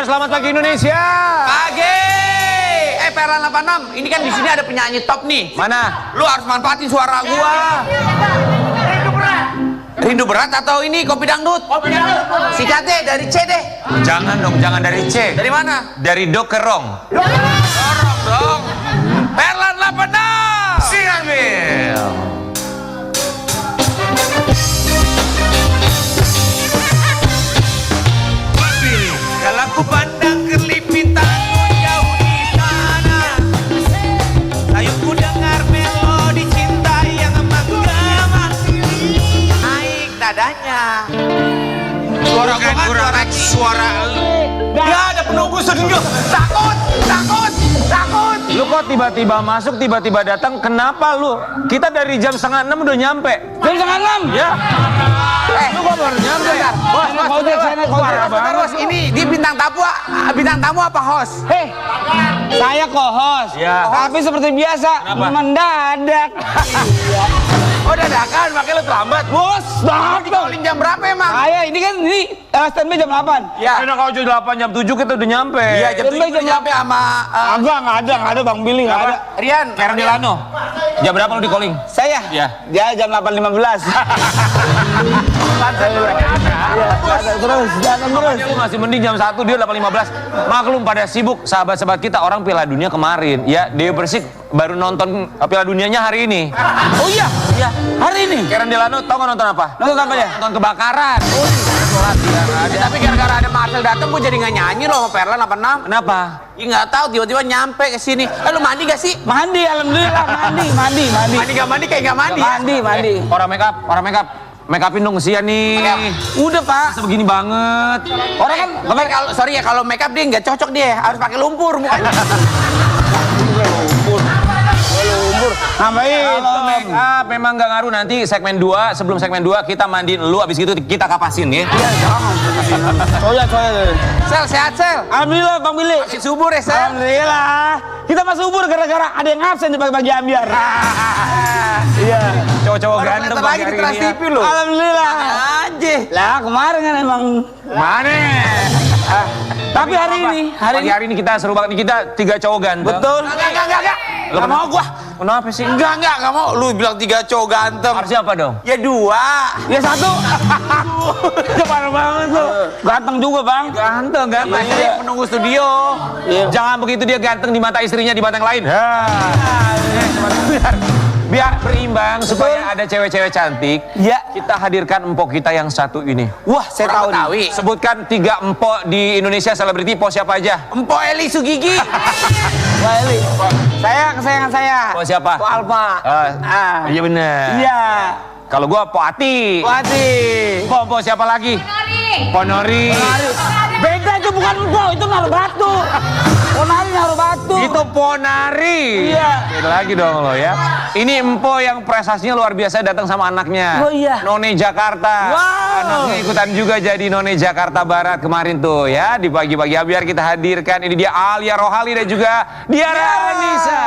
Fajar, selamat pagi Indonesia. Pagi. Peran 86. Ini kan di sini ada penyanyi top nih. Mana? Lu harus manfaatin suara gua. Rindu berat atau ini kopi dangdut? Kopi dangdut. Sikat deh dari C deh. Jangan dong, jangan dari C. Dari mana? Dari Do ke Rong. Dorong dong. Peran 86. Singambil. Kalau ku pandang kerlipitanmu jauh di sana, sayupku dengar melodi cinta yang menggema. Naik nadanya. Suara gua kan suara ya ada penunggu studio. Takut, takut, takut. Lu kok tiba-tiba masuk, tiba-tiba datang? Kenapa lu? Kita dari jam 5:30 udah nyampe. Jam 5:30? Ya. Lu kok baru nyampe? Bos, ini dia bintang tamu apa host? Hei, saya co-host. Ya. Tapi seperti biasa, Kenapa? mendadak. Oh dadakan, makanya lu terlambat. Bos, Di calling jam berapa emang? saya ini kan standby jam 8. Ya. Enak kalau jam 8, jam 7 kita udah nyampe. Iya, jam Jam 7 jam nyampe sama Nggak ada Bang Billy, nggak ada. Rian. Karen Delano. Jam berapa lu di calling? Saya? Iya. Dia jam 8:15. Terus, jalan terus. Lu masih mending jam 1, dia 8:15. Maklum pada sibuk sahabat-sahabat kita, orang Piala Dunia kemarin. Ya, Dewi Persik baru nonton Piala Dunianya hari ini. Oh iya? Iya. Hari ini? Karen Delano tau gak nonton apa? Nonton apa ya? Nonton kebakaran. Tapi gara-gara ada Marcel datang, gue jadi nggak nyanyi loh sama Perlan 86. Kenapa? Ya nggak tahu, tiba-tiba nyampe ke sini. Lu mandi gak sih? Mandi, alhamdulillah mandi. Mandi gak mandi kayak nggak mandi. Ya? Mandi. Orang make up. Make upin dong kesian nih. Udah Pak. Masa begini banget. Orang kan, kalau sorry ya kalau make up dia nggak cocok dia, harus pakai lumpur mukanya. Ngapain? Kalau make up memang nggak ngaruh, nanti segmen 2, sebelum segmen 2 kita mandiin lu, abis itu kita kapasin ya. Soya. Sel, sehat Sel. Alhamdulillah Bang Billy. Masih subur ya Sel. Alhamdulillah. Kita masih subur gara-gara ada yang absen di pagi-pagi ambiar. Iya. Cowok-cowok Baru ganteng kelihatan pagi lagi di hari Trans ini ya. TV lu. Alhamdulillah. Aja. Lah kemarin kan emang. Mana? Tapi hari ini, Hari ini kita seru banget nih, kita 3 cowok ganteng. betul. Enggak. Nggak mau gua. Kenapa sih? Enggak mau. Lu bilang 3 cowok ganteng. Harusnya apa dong? Ya 2. Ya satu. Parah banget lu. Ganteng juga Bang. Ganteng. Masih menunggu studio. Jangan begitu dia ganteng di mata istrinya, di mata yang lain. Biar berimbang supaya ada cewek-cewek cantik. Ya. Kita hadirkan empok kita yang satu ini. Wah, saya tahu nih. Betawi. Sebutkan 3 empok di Indonesia selebriti, pos siapa aja? Empok Eli Sugigi. Wah, Eli. Saya kesayangan saya. Pos siapa? Po Alfa. Iya bener. Iya. Kalau gua Po Ati. Wati. Po siapa lagi? Ponori. Beda itu bukan empok, itu naruh batu. Ponari naruh batu. Itu Ponari. Iya. Beda lagi dong lo ya. Ini empo yang prestasinya luar biasa, datang sama anaknya. Oh iya. None Jakarta. Wow. Anaknya ikutan juga jadi None Jakarta Barat kemarin tuh ya. Di pagi-pagi biar kita hadirkan. Ini dia Alia Rohali dan juga Diara Anissa.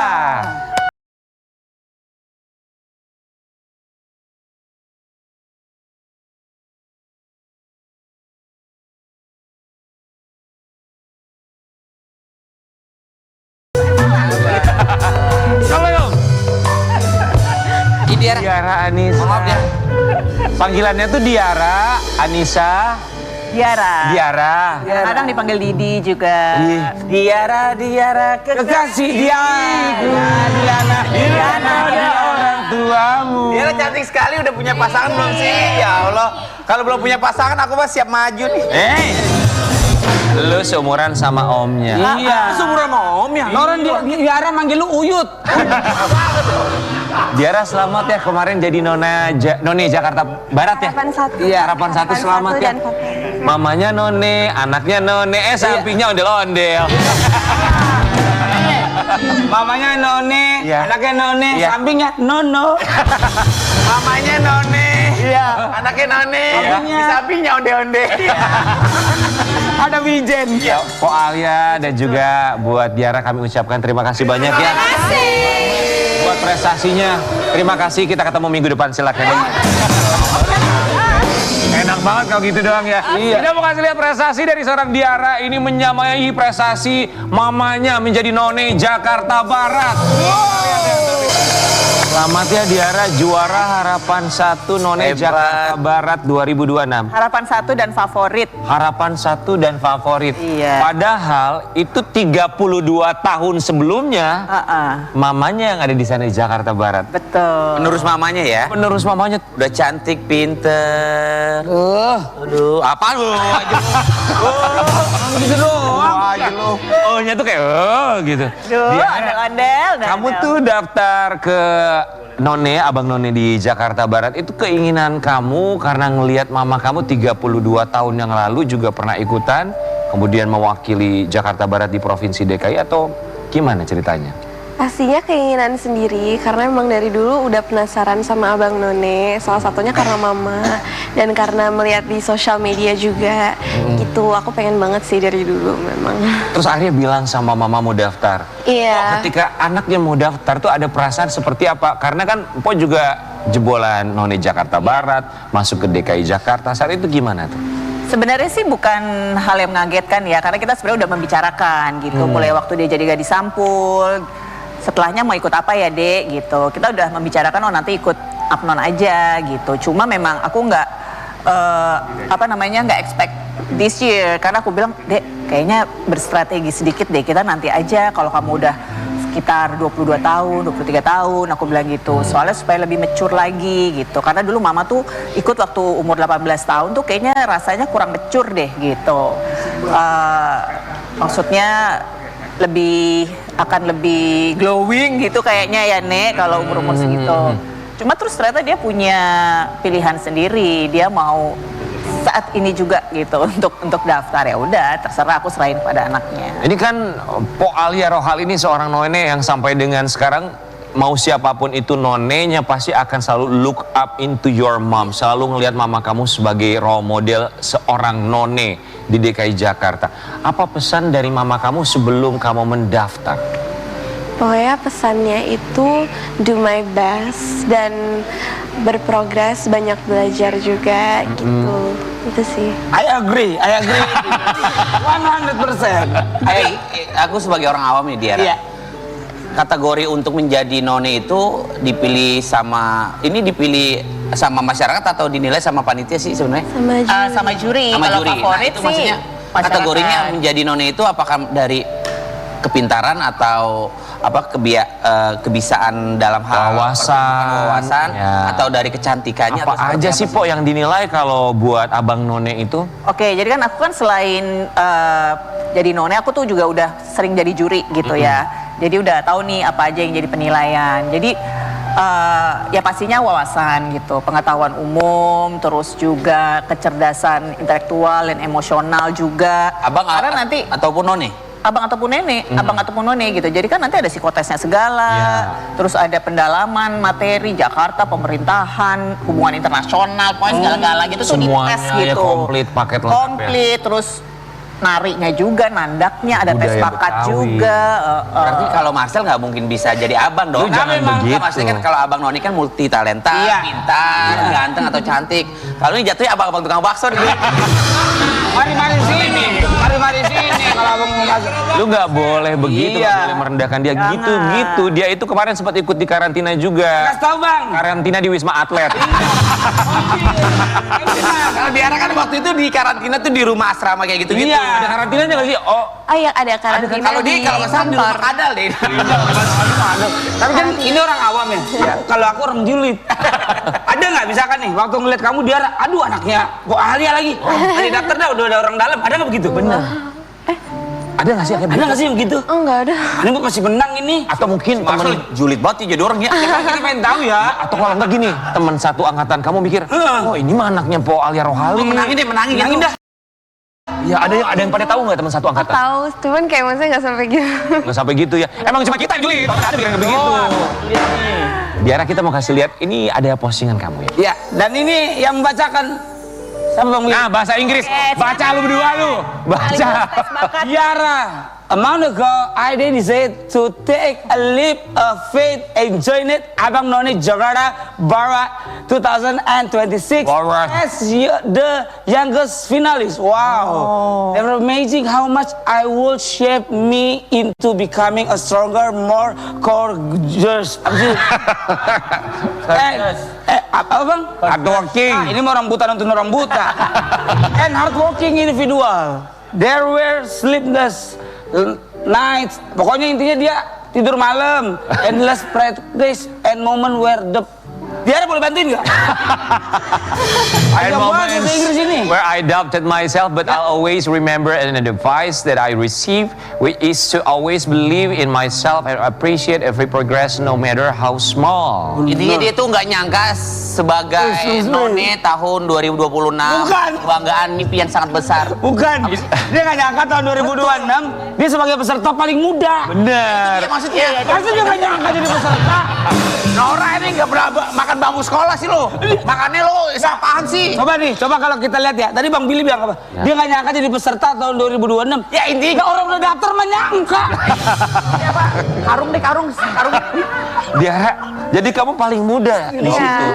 Sama dong. Ini Diara. Diara Anissa. Maaf ya. Panggilannya tuh Diara, Anissa, Diara. Diara. Kadang dipanggil Didi juga. Diara kekasih Diana Orang tuamu. Diara cantik sekali, udah punya pasangan belum sih? Ya Allah. Kalau belum punya pasangan aku mah siap maju nih. Lu seumuran sama omnya. Iya. Seumuran sama om ya? Orang Diara manggil lu Uyut. Diara selamat ya, kemarin jadi None Jakarta Barat ya? Harapan 1. Iya, Harapan 1 selamat ya. Mamanya None, anaknya None, sampingnya ondel-ondel. Mamanya None, Iya. anaknya None, Iya. sampingnya Nono. Mamanya None. Iya. Anaknya None. Sampingnya. Di sampingnya onde-onde. Ada Wijen. Po Alia dan juga buat Diara kami ucapkan terima kasih banyak ya. Terima kasih. Buat prestasinya. Terima kasih, kita ketemu minggu depan, silakan. Enak banget kalau gitu doang ya. Iya. Kita mau kasih lihat prestasi dari seorang Diara. Ini menyamai prestasi mamanya menjadi none Jakarta Barat. Selamat ya Diara, juara harapan 1 none Hebat. Jakarta Barat 2026. Harapan 1 dan favorit. Harapan 1 dan favorit. Iya. Padahal itu 32 tahun sebelumnya mamanya yang ada di sana di Jakarta Barat. Betul. Penerus mamanya ya. Penerus mamanya Udah cantik, pinter. Aduh, apa lu? Gitu doang. Aja lu. oh-nya tuh kayak gitu. Duh, Diara, ondel-ondel. kamu tuh daftar ke None, Abang None di Jakarta Barat itu keinginan kamu karena ngelihat mama kamu 32 tahun yang lalu juga pernah ikutan, kemudian mewakili Jakarta Barat di Provinsi DKI atau gimana ceritanya? Pastinya keinginan sendiri karena memang dari dulu udah penasaran sama Abang None. Salah satunya karena mama dan karena melihat di sosial media juga gitu. Aku pengen banget sih dari dulu memang. Terus akhirnya bilang sama mama mau daftar. Iya. Ketika anaknya mau daftar tuh ada perasaan seperti apa? Karena kan Empo juga jebolan None Jakarta Barat, masuk ke DKI Jakarta. Saat itu gimana tuh? Sebenarnya sih bukan hal yang mengagetkan ya, karena kita sebenarnya udah membicarakan gitu. Mulai waktu dia jadi gadis sampul, setelahnya mau ikut apa ya Dek gitu. Kita udah membicarakan oh nanti ikut Apnon aja gitu. Cuma memang aku nggak nggak expect this year, karena aku bilang Dek kayaknya berstrategi sedikit deh, kita nanti aja kalau kamu udah sekitar 22 tahun, 23 tahun, aku bilang gitu. Soalnya supaya lebih mature lagi gitu. Karena dulu mama tuh ikut waktu umur 18 tahun tuh kayaknya rasanya kurang mature deh gitu. Maksudnya akan lebih glowing gitu kayaknya ya Nek kalau umur-umur segitu. Cuma terus ternyata dia punya pilihan sendiri, dia mau saat ini juga gitu untuk daftar. Ya udah terserah, aku serahin pada anaknya. Ini kan Po Alia Rohal ini seorang none yang sampai dengan sekarang mau siapapun itu nonenya pasti akan selalu look up into your mom, selalu ngelihat mama kamu sebagai role model seorang none di DKI Jakarta. Apa pesan dari mama kamu sebelum kamu mendaftar? Pokoknya pesannya itu do my best dan berprogres, banyak belajar juga gitu. Itu sih. I agree. 100%. Aku sebagai orang awam nih Diara. Iya. Kategori untuk menjadi none itu dipilih sama masyarakat atau dinilai sama panitia sih sebenarnya? Sama juri. Sama juri. Sama Kalau juri. favorit Itu sih maksudnya masyarakat. kategorinya menjadi none itu apakah dari kepintaran atau kebisaan dalam hal wawasan ya. atau dari kecantikannya Apa atau aja seperti sih Po yang dinilai kalau buat Abang None itu? Oke, jadi kan aku kan selain jadi none, aku tuh juga udah sering jadi juri gitu ya. Jadi udah tahu nih apa aja yang jadi penilaian. Jadi ya pastinya wawasan gitu, pengetahuan umum, terus juga kecerdasan intelektual dan emosional juga. Abang Karena nanti ataupun none? abang ataupun none gitu. Jadi kan nanti ada psikotesnya segala, terus ada pendalaman materi Jakarta, pemerintahan, hubungan internasional, pokoknya segala-gala gitu tuh Semuanya dites ya gitu. komplit, paket lengkap ya. Komplit, terus nariknya juga, nandaknya, ada tes Budaya bakat Betawi. juga. Berarti kalau Marcel nggak mungkin bisa jadi abang dong. Lu jangan begitu. Maksudnya kan kalau abang Noni kan multi talenta, Iya. pintar, ganteng atau cantik. Kalau ini jatuhnya abang-abang tukang bakso nih. Mari sini. Kalau abang mau masuk. Lu nggak boleh begitu, nggak Iya. boleh merendahkan dia. Jangan. Gitu. Dia itu kemarin sempat ikut di karantina juga. Kasih tahu bang. Karantina di Wisma Atlet. Kalau Diara kan waktu itu di karantina tuh di rumah asrama kayak gitu-gitu. Iya. Ada karantinanya nggak sih? Oh, Oh iya, ada karantina Kalau dia kalau nggak salah di rumah kadal deh. Tapi kan ini orang awam ya. Kalau aku orang julid. Ada nggak misalkan nih waktu ngeliat kamu dia, aduh anaknya kok Alia lagi. Tadi daftar dah udah ada orang dalam. Ada nggak begitu? Benar. ada nggak sih kayak Ada begitu? nggak sih yang begitu? Oh nggak ada. Ini buat masih menang ini. Atau mungkin Marcel temen, julid banget ya jadi orang ya. Kita pengen tahu ya. atau kalau nggak gini, teman satu angkatan kamu mikir, oh ini mah anaknya Po Alia Rohali. Menangin Menangin dah. Ya ada yang pada tahu nggak teman satu angkatan? Tahu, cuman kayak maksudnya nggak sampai gitu. Nggak sampai gitu ya. Emang cuma kita yang juli. Ada bilang begitu. Biar kita mau kasih lihat, ini ada postingan kamu ya. Ya, dan ini yang membacakan siapa bang? Nah, bahasa Inggris. Oke, Baca lu berdua lu. Baca. Tes bakat. Diara a month ago, I decided to take a leap of faith and join it Abang None Jakarta Barat 2026 Barat. as the youngest finalist. Wow, they're amazing how much I will shape me into becoming a stronger, more courageous. Apa sih? Apa bang? Hardworking. Ini mau rambutan untuk orang buta. And hardworking individual. There were sleepless nights. Pokoknya intinya dia tidur malam. Endless practice and moment where the... Dia boleh bantuin nggak? And Agak banget moments bahasa Inggris ini. where I doubted myself, but I'll always remember an advice that I received, which is to always believe in myself and appreciate every progress, no matter how small. Intinya dia tuh nggak nyangka sebagai None tahun 2026 Bukan. kebanggaan mimpi yang sangat besar. Bukan. Dia nggak nyangka tahun 2026 dia sebagai peserta paling muda. Bener. Ya, maksudnya Maksudnya nggak nyangka jadi peserta. Nora ini nggak pernah makan bangku sekolah sih lo. Makannya lo apaan sih? Coba nih, coba kalau kita lihat ya. Tadi Bang Billy bilang apa? Ya. Dia nggak nyangka jadi peserta tahun 2026. Ya intinya Orang udah daftar menyangka. ya, Pak. Karung deh karung. Diara, jadi kamu paling muda di Iya. situ.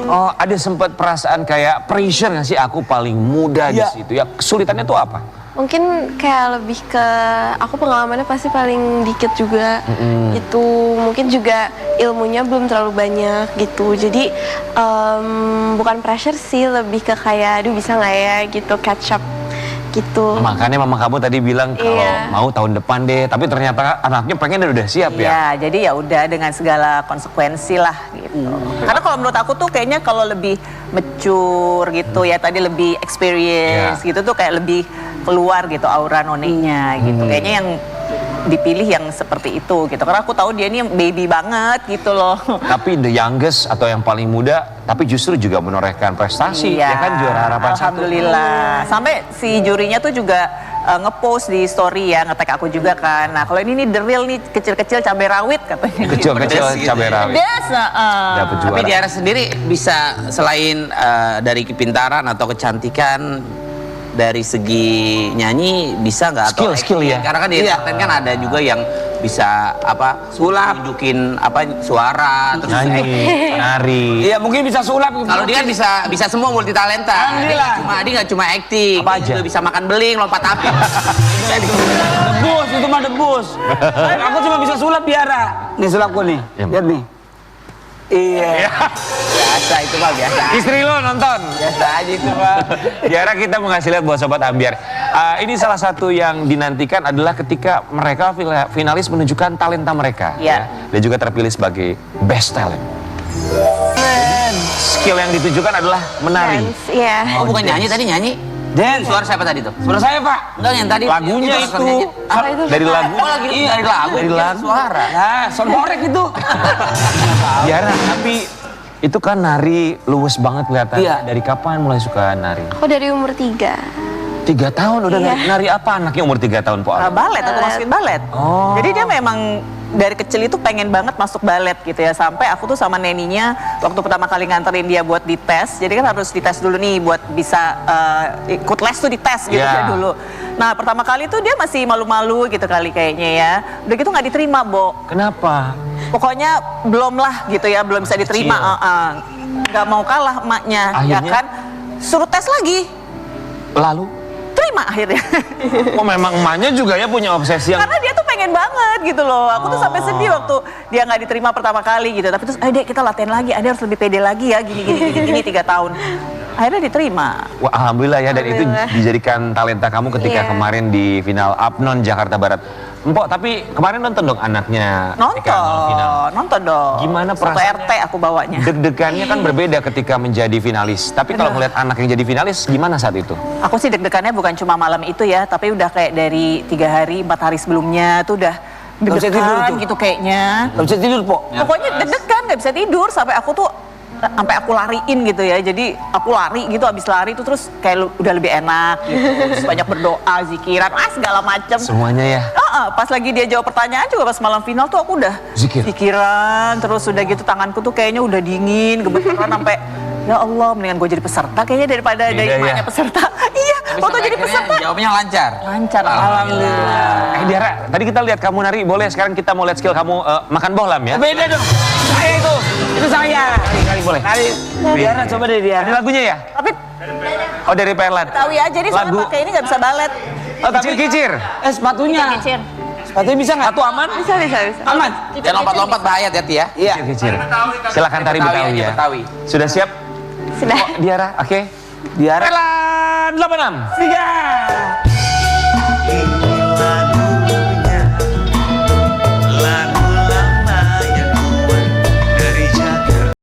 Oh, ada sempat perasaan kayak pressure nggak sih aku paling muda di Iya. situ ya? Kesulitannya tuh apa? Mungkin kayak lebih ke aku pengalamannya pasti paling dikit juga gitu. Mungkin juga ilmunya belum terlalu banyak gitu. Jadi bukan pressure sih, lebih ke kayak aduh bisa nggak ya gitu, catch up gitu. Makanya mama kamu tadi bilang kalau Iya. mau tahun depan deh, tapi ternyata anaknya pengen dan udah siap ya. Iya, jadi ya udah dengan segala konsekuensi lah gitu. Karena kalau menurut aku tuh kayaknya kalau lebih mature gitu ya, tadi lebih experience gitu tuh kayak lebih keluar gitu aura nonenya gitu. Kayaknya yang dipilih yang seperti itu gitu. Karena aku tahu dia ini baby banget gitu loh. Tapi the youngest atau yang paling muda, tapi justru juga menorehkan prestasi, ya kan juara harapan satu. Alhamdulillah. Sampai si jurinya tuh juga ngepost di story ya, nge-tag aku juga kan. Nah kalau ini nih the real nih kecil-kecil cabai rawit katanya. Kecil-kecil Pedas gitu. cabai rawit. Pedas, Dapat juara. Tapi Diara sendiri bisa selain dari kepintaran atau kecantikan dari segi nyanyi bisa nggak atau Skill acting? ya. Karena kan di Iya. entertain kan ada juga yang bisa apa Sulap. nunjukin apa suara terus Nyanyi, nari. Iya mungkin bisa sulap. kalau dia kan bisa semua multi talenta. Alhamdulillah. Dia nggak cuma acting, Apa dia aja? juga bisa makan beling, lompat api. Bisa di- Debus, itu mah debus. Aku cuma bisa sulap biara. Nih sulapku nih, Ya. lihat nih. Iya. biasa itu mah biasa. Istri lo nonton. Biasa aja itu mah. Diara, kita mau ngasih lihat buat Sobat Ambiar. Ini salah satu yang dinantikan adalah ketika mereka finalis menunjukkan talenta mereka. Iya. Dan juga terpilih sebagai best talent. Skill yang ditujukan adalah menari. Dance, iya. Oh bukan nyanyi tadi nyanyi? Dan Suara siapa tadi tuh? suara saya Pak. Enggak yang tadi Lagunya suara itu. nyanyi. Apa itu? Dari lagu. Oh lagi dari lagu. Dari lagu. Suara. Nah, sonborek itu. Diara, tapi itu kan nari luwes banget kelihatan. Iya. Dari kapan mulai suka nari? Aku dari umur 3. 3 tahun udah Iya. nari apa anaknya umur 3 tahun Po? Balet, aku masukin balet. Oh. Jadi dia memang dari kecil itu pengen banget masuk balet gitu ya. Sampai aku tuh sama neninya waktu pertama kali nganterin dia buat dites. Jadi kan harus dites dulu nih buat bisa ikut les tuh dites gitu Yeah. ya dulu. Nah pertama kali tuh dia masih malu-malu gitu kali kayaknya ya. Udah gitu nggak diterima, Bo. Kenapa? Pokoknya belum lah gitu ya, belum bisa diterima. Nggak mau kalah emaknya, ya Akhirnya? kan? Suruh tes lagi, Lalu? terima akhirnya. Oh memang emaknya juga ya punya obsesi yang... Karena dia tuh pengen banget gitu loh. Aku tuh sampai sedih waktu dia nggak diterima pertama kali gitu. Tapi terus, Dek kita latihan lagi. Ada harus lebih pede lagi ya. Gini 3 tahun. Akhirnya diterima. Wah, alhamdulillah ya, dan itu Alhamdulillah. dijadikan talenta kamu ketika Iya. kemarin di final Apnon Jakarta Barat. Empok, tapi kemarin nonton dong anaknya ketika mau final. Nonton dong. Gimana Satu perasaannya? RT aku bawanya. Deg-degannya kan berbeda ketika menjadi finalis. Tapi kalau melihat anak yang jadi finalis, gimana saat itu? Aku sih deg-degannya bukan cuma malam itu ya, tapi udah kayak dari 3 hari, 4 hari sebelumnya tuh udah Nggak bisa tidur deg-degan tuh. gitu kayaknya. Gak bisa tidur, Po. Pokoknya deg-degan nggak bisa tidur sampai aku tuh aku lariin gitu ya. Jadi aku lari gitu, habis lari itu terus kayak udah lebih enak gitu. Terus banyak berdoa, zikiran, segala macam. Semuanya ya. Pas lagi dia jawab pertanyaan juga pas malam final tuh aku udah Zikir. zikiran, terus udah gitu tanganku tuh kayaknya udah dingin, gemeteran sampai ya Allah mendingan gue jadi peserta kayaknya daripada Beda dari ya. emaknya peserta. Iya, Tapi Waktu sampai jadi akhirnya peserta jawabnya lancar. lancar. Alhamdulillah. Diara, tadi kita lihat kamu nari, boleh sekarang kita mau lihat skill kamu makan bohlam ya? Beda dong. Saya itu saya. Kali boleh. Nari. Diara coba deh Ini Diara. lagunya ya? Tapi Oh dari Perlat. Betawi aja nih soalnya Lagu. pakai ini nggak bisa balet. Oh kicir-kicir. Sepatunya. Kicir. Sepatunya bisa nggak? Satu aman? Bisa, bisa, bisa. Aman. Jangan lompat-lompat bahaya hati ya. Iya. Kicir-kicir. Silakan tari Betawi Betawi aja, ya. Betawi. Sudah siap? Sudah. Oh, Diara, oke. Diara. Perlat 86. 3. Lagu lama yang kuat dari Jakarta.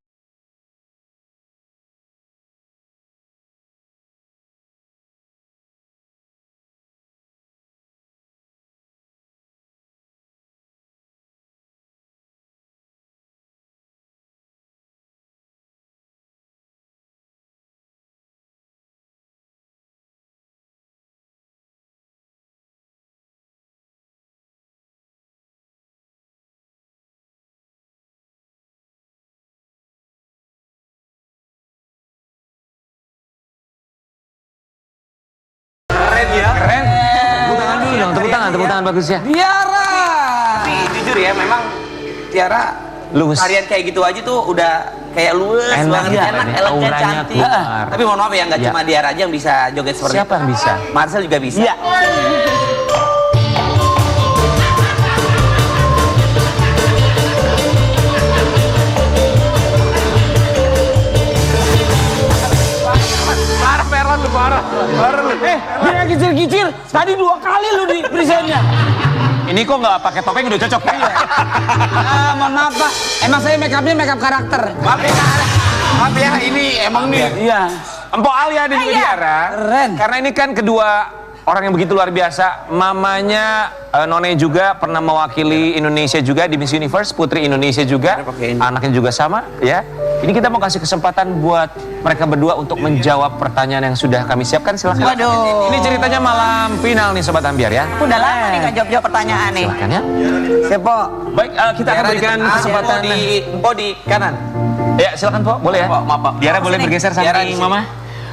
Keren. Tepuk tangan dulu dong, tepuk tangan bagus ya. Diara. Tapi jujur ya, memang Tiara Luwes. tarian kayak gitu aja tuh udah kayak luwes Enak banget, ya, enak, ini elegan, auranya cantik. keluar. Tapi mohon maaf ya, nggak Ya. cuma Diara aja yang bisa joget seperti Siapa yang bisa? Marcel juga bisa. Iya. Parah Perlat lu parah. Parah lu. Dia kicir-kicir. Tadi 2 kali lu di presentnya. Ini kok nggak pakai topeng udah cocok ya? Mohon maaf Pak. Emang saya make upnya make up karakter. Maaf ya, ini emang nih. Iya. Empok Alia dan juga Diara. Keren. Karena ini kan kedua orang yang begitu luar biasa. Mamanya None juga pernah mewakili Indonesia juga di Miss Universe, Putri Indonesia juga. Anaknya juga sama, ya. Ini kita mau kasih kesempatan buat mereka berdua untuk menjawab pertanyaan yang sudah kami siapkan. Silakan. Waduh. Ini ceritanya malam final nih Sobat Ambiar ya. Aku udah lama nih nggak jawab pertanyaan nih. Silakan ya. Siapa? Baik, kita akan berikan kesempatan. di kanan. Ya, silakan Po, boleh ya. Maaf, Pak. Diara boleh Sini. bergeser Diara samping di sini. Mama.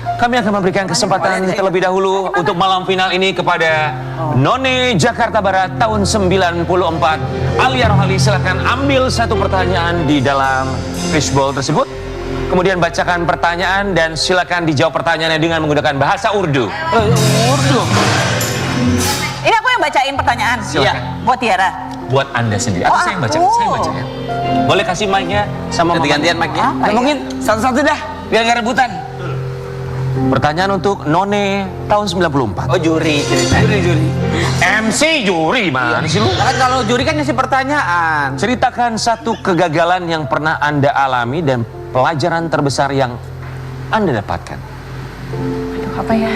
Kami akan memberikan kesempatan terlebih dahulu untuk malam final ini kepada None Jakarta Barat tahun 94. Alia Rohali, silakan ambil satu pertanyaan di dalam fishbowl tersebut. Kemudian bacakan pertanyaan dan silakan dijawab pertanyaannya dengan menggunakan bahasa Urdu. Urdu. Ini aku yang bacain pertanyaan. Silakan. Buat Tiara. Buat Anda sendiri. Atau Oh, saya yang baca? aku. Saya yang baca ya. Boleh kasih mic-nya sama Mama. Ganti-gantian mic-nya. Apa ya? Mungkin satu-satu dah. Biar nggak rebutan. Pertanyaan untuk None tahun 94. Oh, juri. Juri. MC juri, mana sih lu? Kan kalau juri kan ngasih pertanyaan. Ceritakan satu kegagalan yang pernah Anda alami dan pelajaran terbesar yang Anda dapatkan. Apa ya?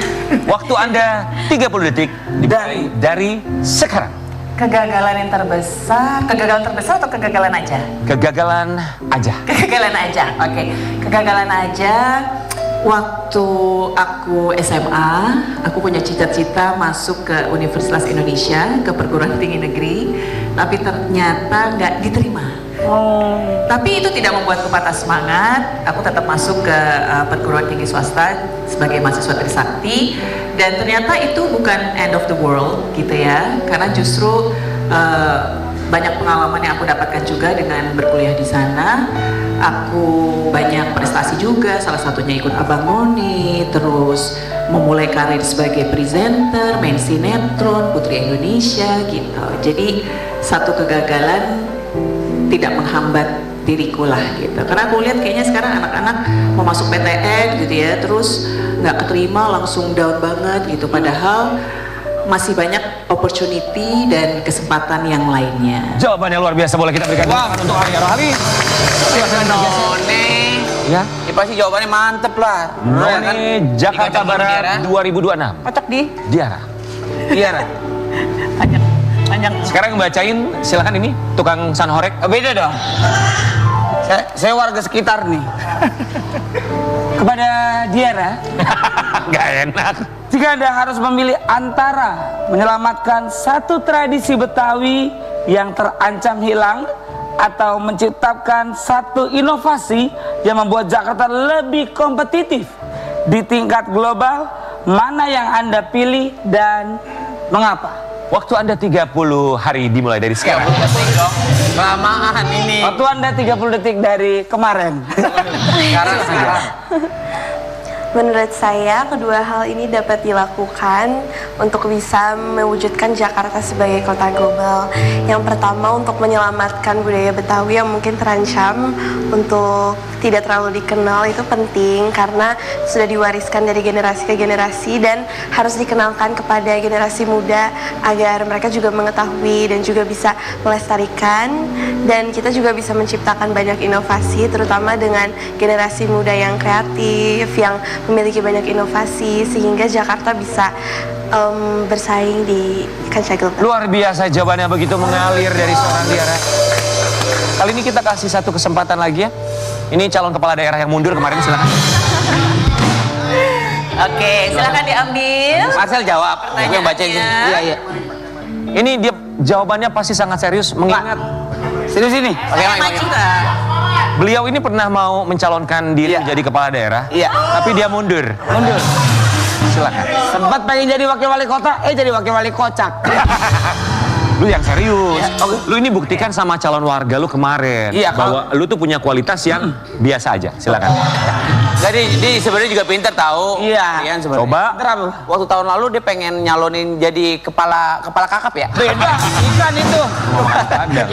Waktu Anda 30 detik dimulai dari sekarang. Kegagalan yang terbesar atau kegagalan aja? Kegagalan aja. Kegagalan aja, oke. Kegagalan aja. Waktu aku SMA, aku punya cita-cita masuk ke Universitas Indonesia, ke perguruan tinggi negeri, tapi ternyata nggak diterima. Tapi itu tidak membuatku patah semangat. Aku tetap masuk ke perguruan tinggi swasta sebagai mahasiswa Trisakti, dan ternyata itu bukan end of the world gitu ya, karena justru banyak pengalaman yang aku dapatkan juga dengan berkuliah di sana. Aku banyak prestasi juga, salah satunya ikut Abang None, terus memulai karir sebagai presenter, main sinetron, Putri Indonesia gitu. Jadi satu kegagalan tidak menghambat diriku lah gitu. Karena aku lihat kayaknya sekarang anak-anak mau masuk PTN gitu ya, terus nggak keterima langsung down banget gitu. Padahal masih banyak opportunity dan kesempatan yang lainnya. Jawabannya luar biasa, boleh kita berikan tepuk tangan untuk Alia Rohali. Silakan bergeser. None. Ya. Ya pasti jawabannya mantep lah. None Jakarta Dikocok dulu, Diara. Barat 2026. Kocok di Diara. Diara. panjang. Sekarang ngebacain, silakan ini tukang sanhorek. Beda dong. Saya warga sekitar nih. Kepada Diara, Gak enak. jika Anda harus memilih antara menyelamatkan satu tradisi Betawi yang terancam hilang atau menciptakan satu inovasi yang membuat Jakarta lebih kompetitif di tingkat global, mana yang Anda pilih dan mengapa? Waktu Anda 30 hari dimulai dari sekarang. Kelamaan ini. Waktu Anda 30 detik dari kemarin. Sekarang. Menurut saya, kedua hal ini dapat dilakukan untuk bisa mewujudkan Jakarta sebagai kota global. Yang pertama, untuk menyelamatkan budaya Betawi yang mungkin terancam untuk tidak terlalu dikenal, itu penting karena sudah diwariskan dari generasi ke generasi dan harus dikenalkan kepada generasi muda agar mereka juga mengetahui dan juga bisa melestarikan, dan kita juga bisa menciptakan banyak inovasi terutama dengan generasi muda yang kreatif, yang memiliki banyak inovasi sehingga Jakarta bisa bersaing di kancah global. Luar biasa jawabannya, begitu mengalir dari seorang Diara. Kali ini kita kasih satu kesempatan lagi ya. Ini calon kepala daerah yang mundur kemarin, silakan. Oke, silakan diambil. Marcel jawab. Aku yang bacain sini. Iya, iya. Ini dia jawabannya pasti sangat serius, mengingat Serius ini? Oke, Maju nggak? beliau ini pernah mau mencalonkan diri menjadi kepala daerah, Iya. tapi dia mundur. Mundur. Silakan. Sempat pengen jadi wakil wali kota, jadi wakil wali kocak. Lu yang serius. Lu ini buktikan sama calon warga lu kemarin Iya, bahwa lu tuh punya kualitas yang biasa aja. Silakan. Jadi dia sebenarnya juga pinter tahu. Iya. Ian sebenarnya. Coba. Kenapa? Waktu tahun lalu dia pengen nyalonin jadi kepala kakap ya. Beda, ikan itu.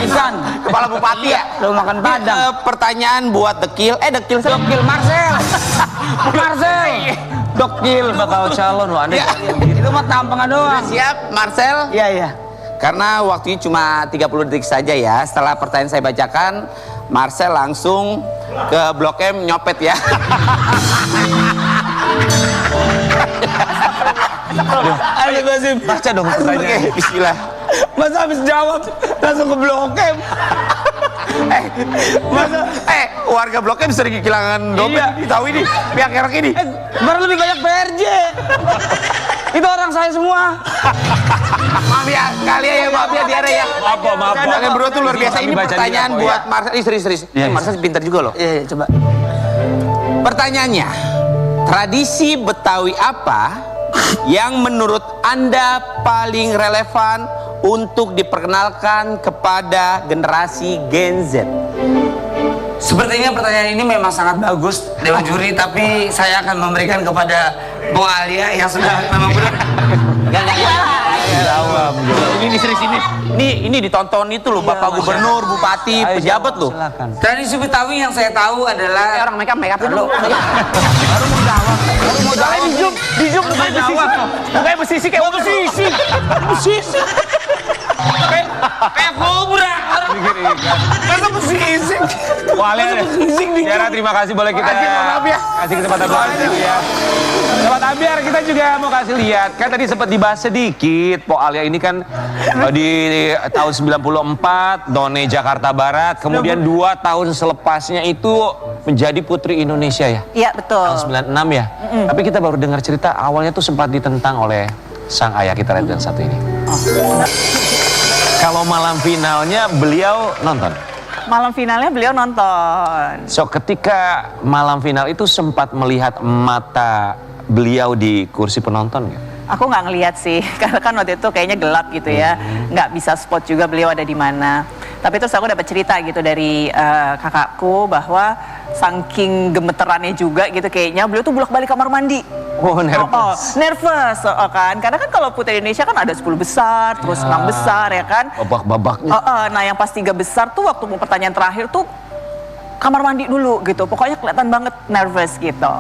Ikan. Kepala bupati ya. Lu makan padang. Pertanyaan buat Dekil. Dekil. Dokil Marcel. Marcel. Dokil. Bakal calon lu, Anda. Iya. Itu mah tampangan doang. Siap, Marcel. Iya, iya. Karena waktunya cuma 30 detik saja ya. Setelah pertanyaan saya bacakan, Marcel langsung ke Blok M nyopet ya. Astagfirullahaladzim. Baca dong pertanyaan. Oke, bismillah. Masa habis jawab langsung ke Blok M. Warga Blok M sering kehilangan dompet. Iya. Ini tahu ini, pihak erok ini. Baru lebih banyak PRJ. Itu orang saya semua. Maaf ya, kalian ya, maaf ya Diara ya. Maaf. Kalian berdua tuh luar biasa. Ini Dibaca pertanyaan dulu, buat ya. Marcel. Ih, serius. Iya, iya. Marcel pintar juga loh. Iya, coba. Pertanyaannya, tradisi Betawi apa yang menurut Anda paling relevan untuk diperkenalkan kepada generasi Gen Z? Sepertinya pertanyaan ini memang sangat bagus, Dewan Juri, tapi saya akan memberikan kepada Bung Alia yang sudah memang benar. Jawab. Ini serius ini ditonton itu loh, Bapak Gubernur, Bupati, pejabat loh. Silakan. Tradisi Betawi yang saya tahu adalah Orang make up dulu. baru mau jawab. Di Zoom kayak jawab. Kayak bersisi kayak bersisi. Kayak kobra. Masa bersisik. Wah, Diara, terima kasih, boleh kita kasih kesempatan buat ya. Sobat Ambiar, kita juga mau kasih lihat. Kan tadi sempat dibahas sedikit, Po Alia ini kan di tahun 94 None Jakarta Barat, kemudian 2 tahun selepasnya itu menjadi Putri Indonesia ya. Iya, betul. Tahun 96 ya. Tapi kita baru dengar cerita awalnya tuh sempat ditentang oleh sang ayah. Kita lihat yang satu ini. Kalau malam finalnya beliau nonton. Malam finalnya beliau nonton. So ketika malam final itu sempat melihat mata beliau di kursi penonton nggak? Aku nggak ngelihat sih, karena kan waktu itu kayaknya gelap gitu ya, nggak bisa spot juga beliau ada di mana. Tapi terus aku dapat cerita gitu dari kakakku bahwa saking gemeterannya juga gitu kayaknya beliau tuh bolak-balik kamar mandi. Oh, nervous. Nervous kan, karena kan kalau Putri Indonesia kan ada 10 besar, terus 6 besar ya kan. Babak-babaknya. Nah yang pas 3 besar tuh waktu mau pertanyaan terakhir tuh kamar mandi dulu gitu, pokoknya kelihatan banget nervous gitu.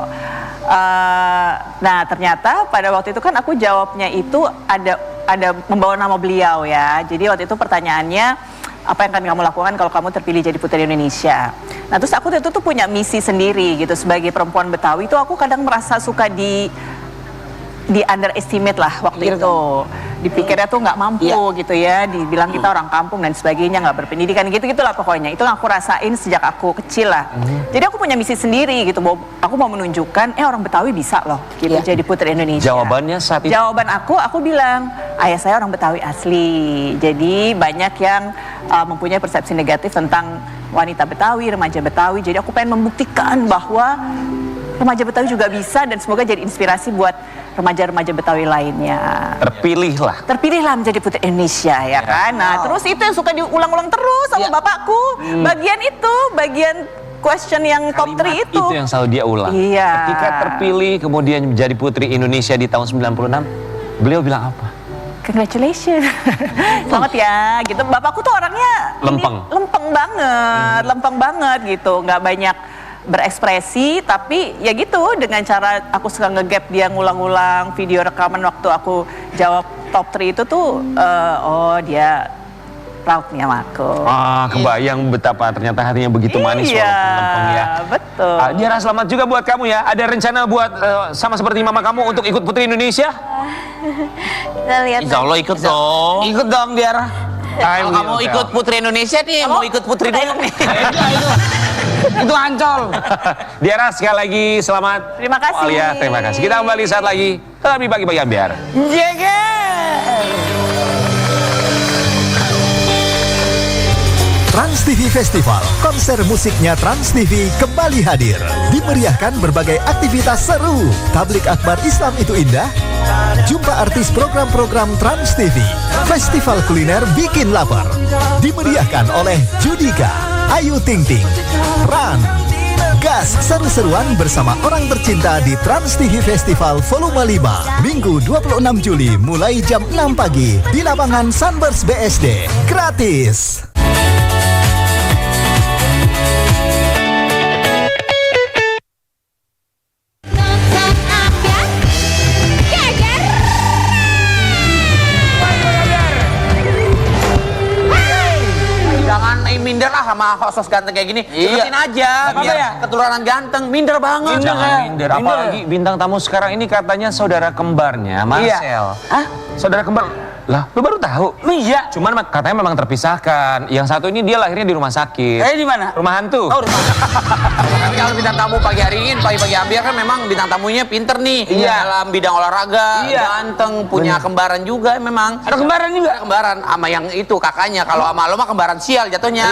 Nah ternyata pada waktu itu kan aku jawabnya itu ada membawa nama beliau ya. Jadi waktu itu pertanyaannya apa yang akan kamu lakukan kalau kamu terpilih jadi Putri Indonesia. Nah terus aku itu tuh punya misi sendiri gitu sebagai perempuan Betawi itu aku kadang merasa suka di underestimate lah waktu itu. Dipikirnya tuh nggak mampu gitu ya, dibilang kita orang kampung dan sebagainya, nggak berpendidikan gitu-gitulah pokoknya. Itu yang aku rasain sejak aku kecil lah. Jadi aku punya misi sendiri gitu, bahwa aku mau menunjukkan orang Betawi bisa loh gitu jadi Putri Indonesia. Jawabannya saat itu? Jawaban aku bilang, ayah saya orang Betawi asli. Jadi banyak yang mempunyai persepsi negatif tentang wanita Betawi, remaja Betawi. Jadi aku pengen membuktikan bahwa remaja Betawi juga bisa, dan semoga jadi inspirasi buat remaja-remaja Betawi lainnya. Terpilihlah menjadi putri Indonesia, ya kan? Nah, terus itu yang suka diulang-ulang terus sama bapakku. Bagian question yang top 3 itu. Itu yang selalu dia ulang. Iya. Ketika terpilih kemudian menjadi putri Indonesia di tahun 96, beliau bilang apa? Congratulations. Selamat ya, gitu. Bapakku tuh orangnya lempeng banget gitu, nggak banyak berekspresi, tapi ya gitu, dengan cara aku suka nge-gap dia ngulang-ulang video rekaman waktu aku jawab top 3 itu tuh, oh dia proud nih sama aku. Kebayang betapa ternyata hatinya begitu manis walaupun lempeng ya. Betul. Diara, selamat juga buat kamu ya. Ada rencana buat sama seperti mama kamu untuk ikut Putri Indonesia? Kita lihat. Insya Allah ikut dong. Ikut dong Diara. Kalau kamu ikut Putri Indonesia nih, mau ikut Putri dulu nih. Itu Ancol. Diara, sekali lagi selamat. Terima kasih. Alia, terima kasih. Kita kembali saat lagi. Lebih bagi-bagi Ambiar. Trans TV Festival, konser musiknya Trans TV kembali hadir. Dimeriahkan berbagai aktivitas seru. Tablik akbar Islam itu indah. Jumpa artis program-program Trans TV. Festival kuliner bikin lapar. Dimeriahkan oleh Judika, Ayu Ting Ting, Ran. Gas seru-seruan bersama orang tercinta di Trans TV Festival Volume 5. Minggu 26 Juli mulai jam 6 pagi di lapangan Sunburst BSD. Gratis. Minder lah sama host ganteng kayak gini. Deketin aja biar ketularan ganteng. Minder banget. Jangan minder, apalagi bintang tamu sekarang ini katanya saudara kembarnya Marcel. Hah? Saudara kembar? Lah, lu baru tahu? Iya. Cuman katanya memang terpisahkan. Yang satu ini dia lahirnya di rumah sakit. Di mana? Rumah hantu. Oh, tapi kalau bintang tamu pagi hari ini, pagi-pagi Ambiar kan memang bintang tamunya pinter nih. Dalam bidang olahraga, ganteng, punya kembaran juga memang. Ada kembaran juga? Ada kembaran sama yang itu kakaknya. Kalau sama lo mah kembaran sial jatuhnya.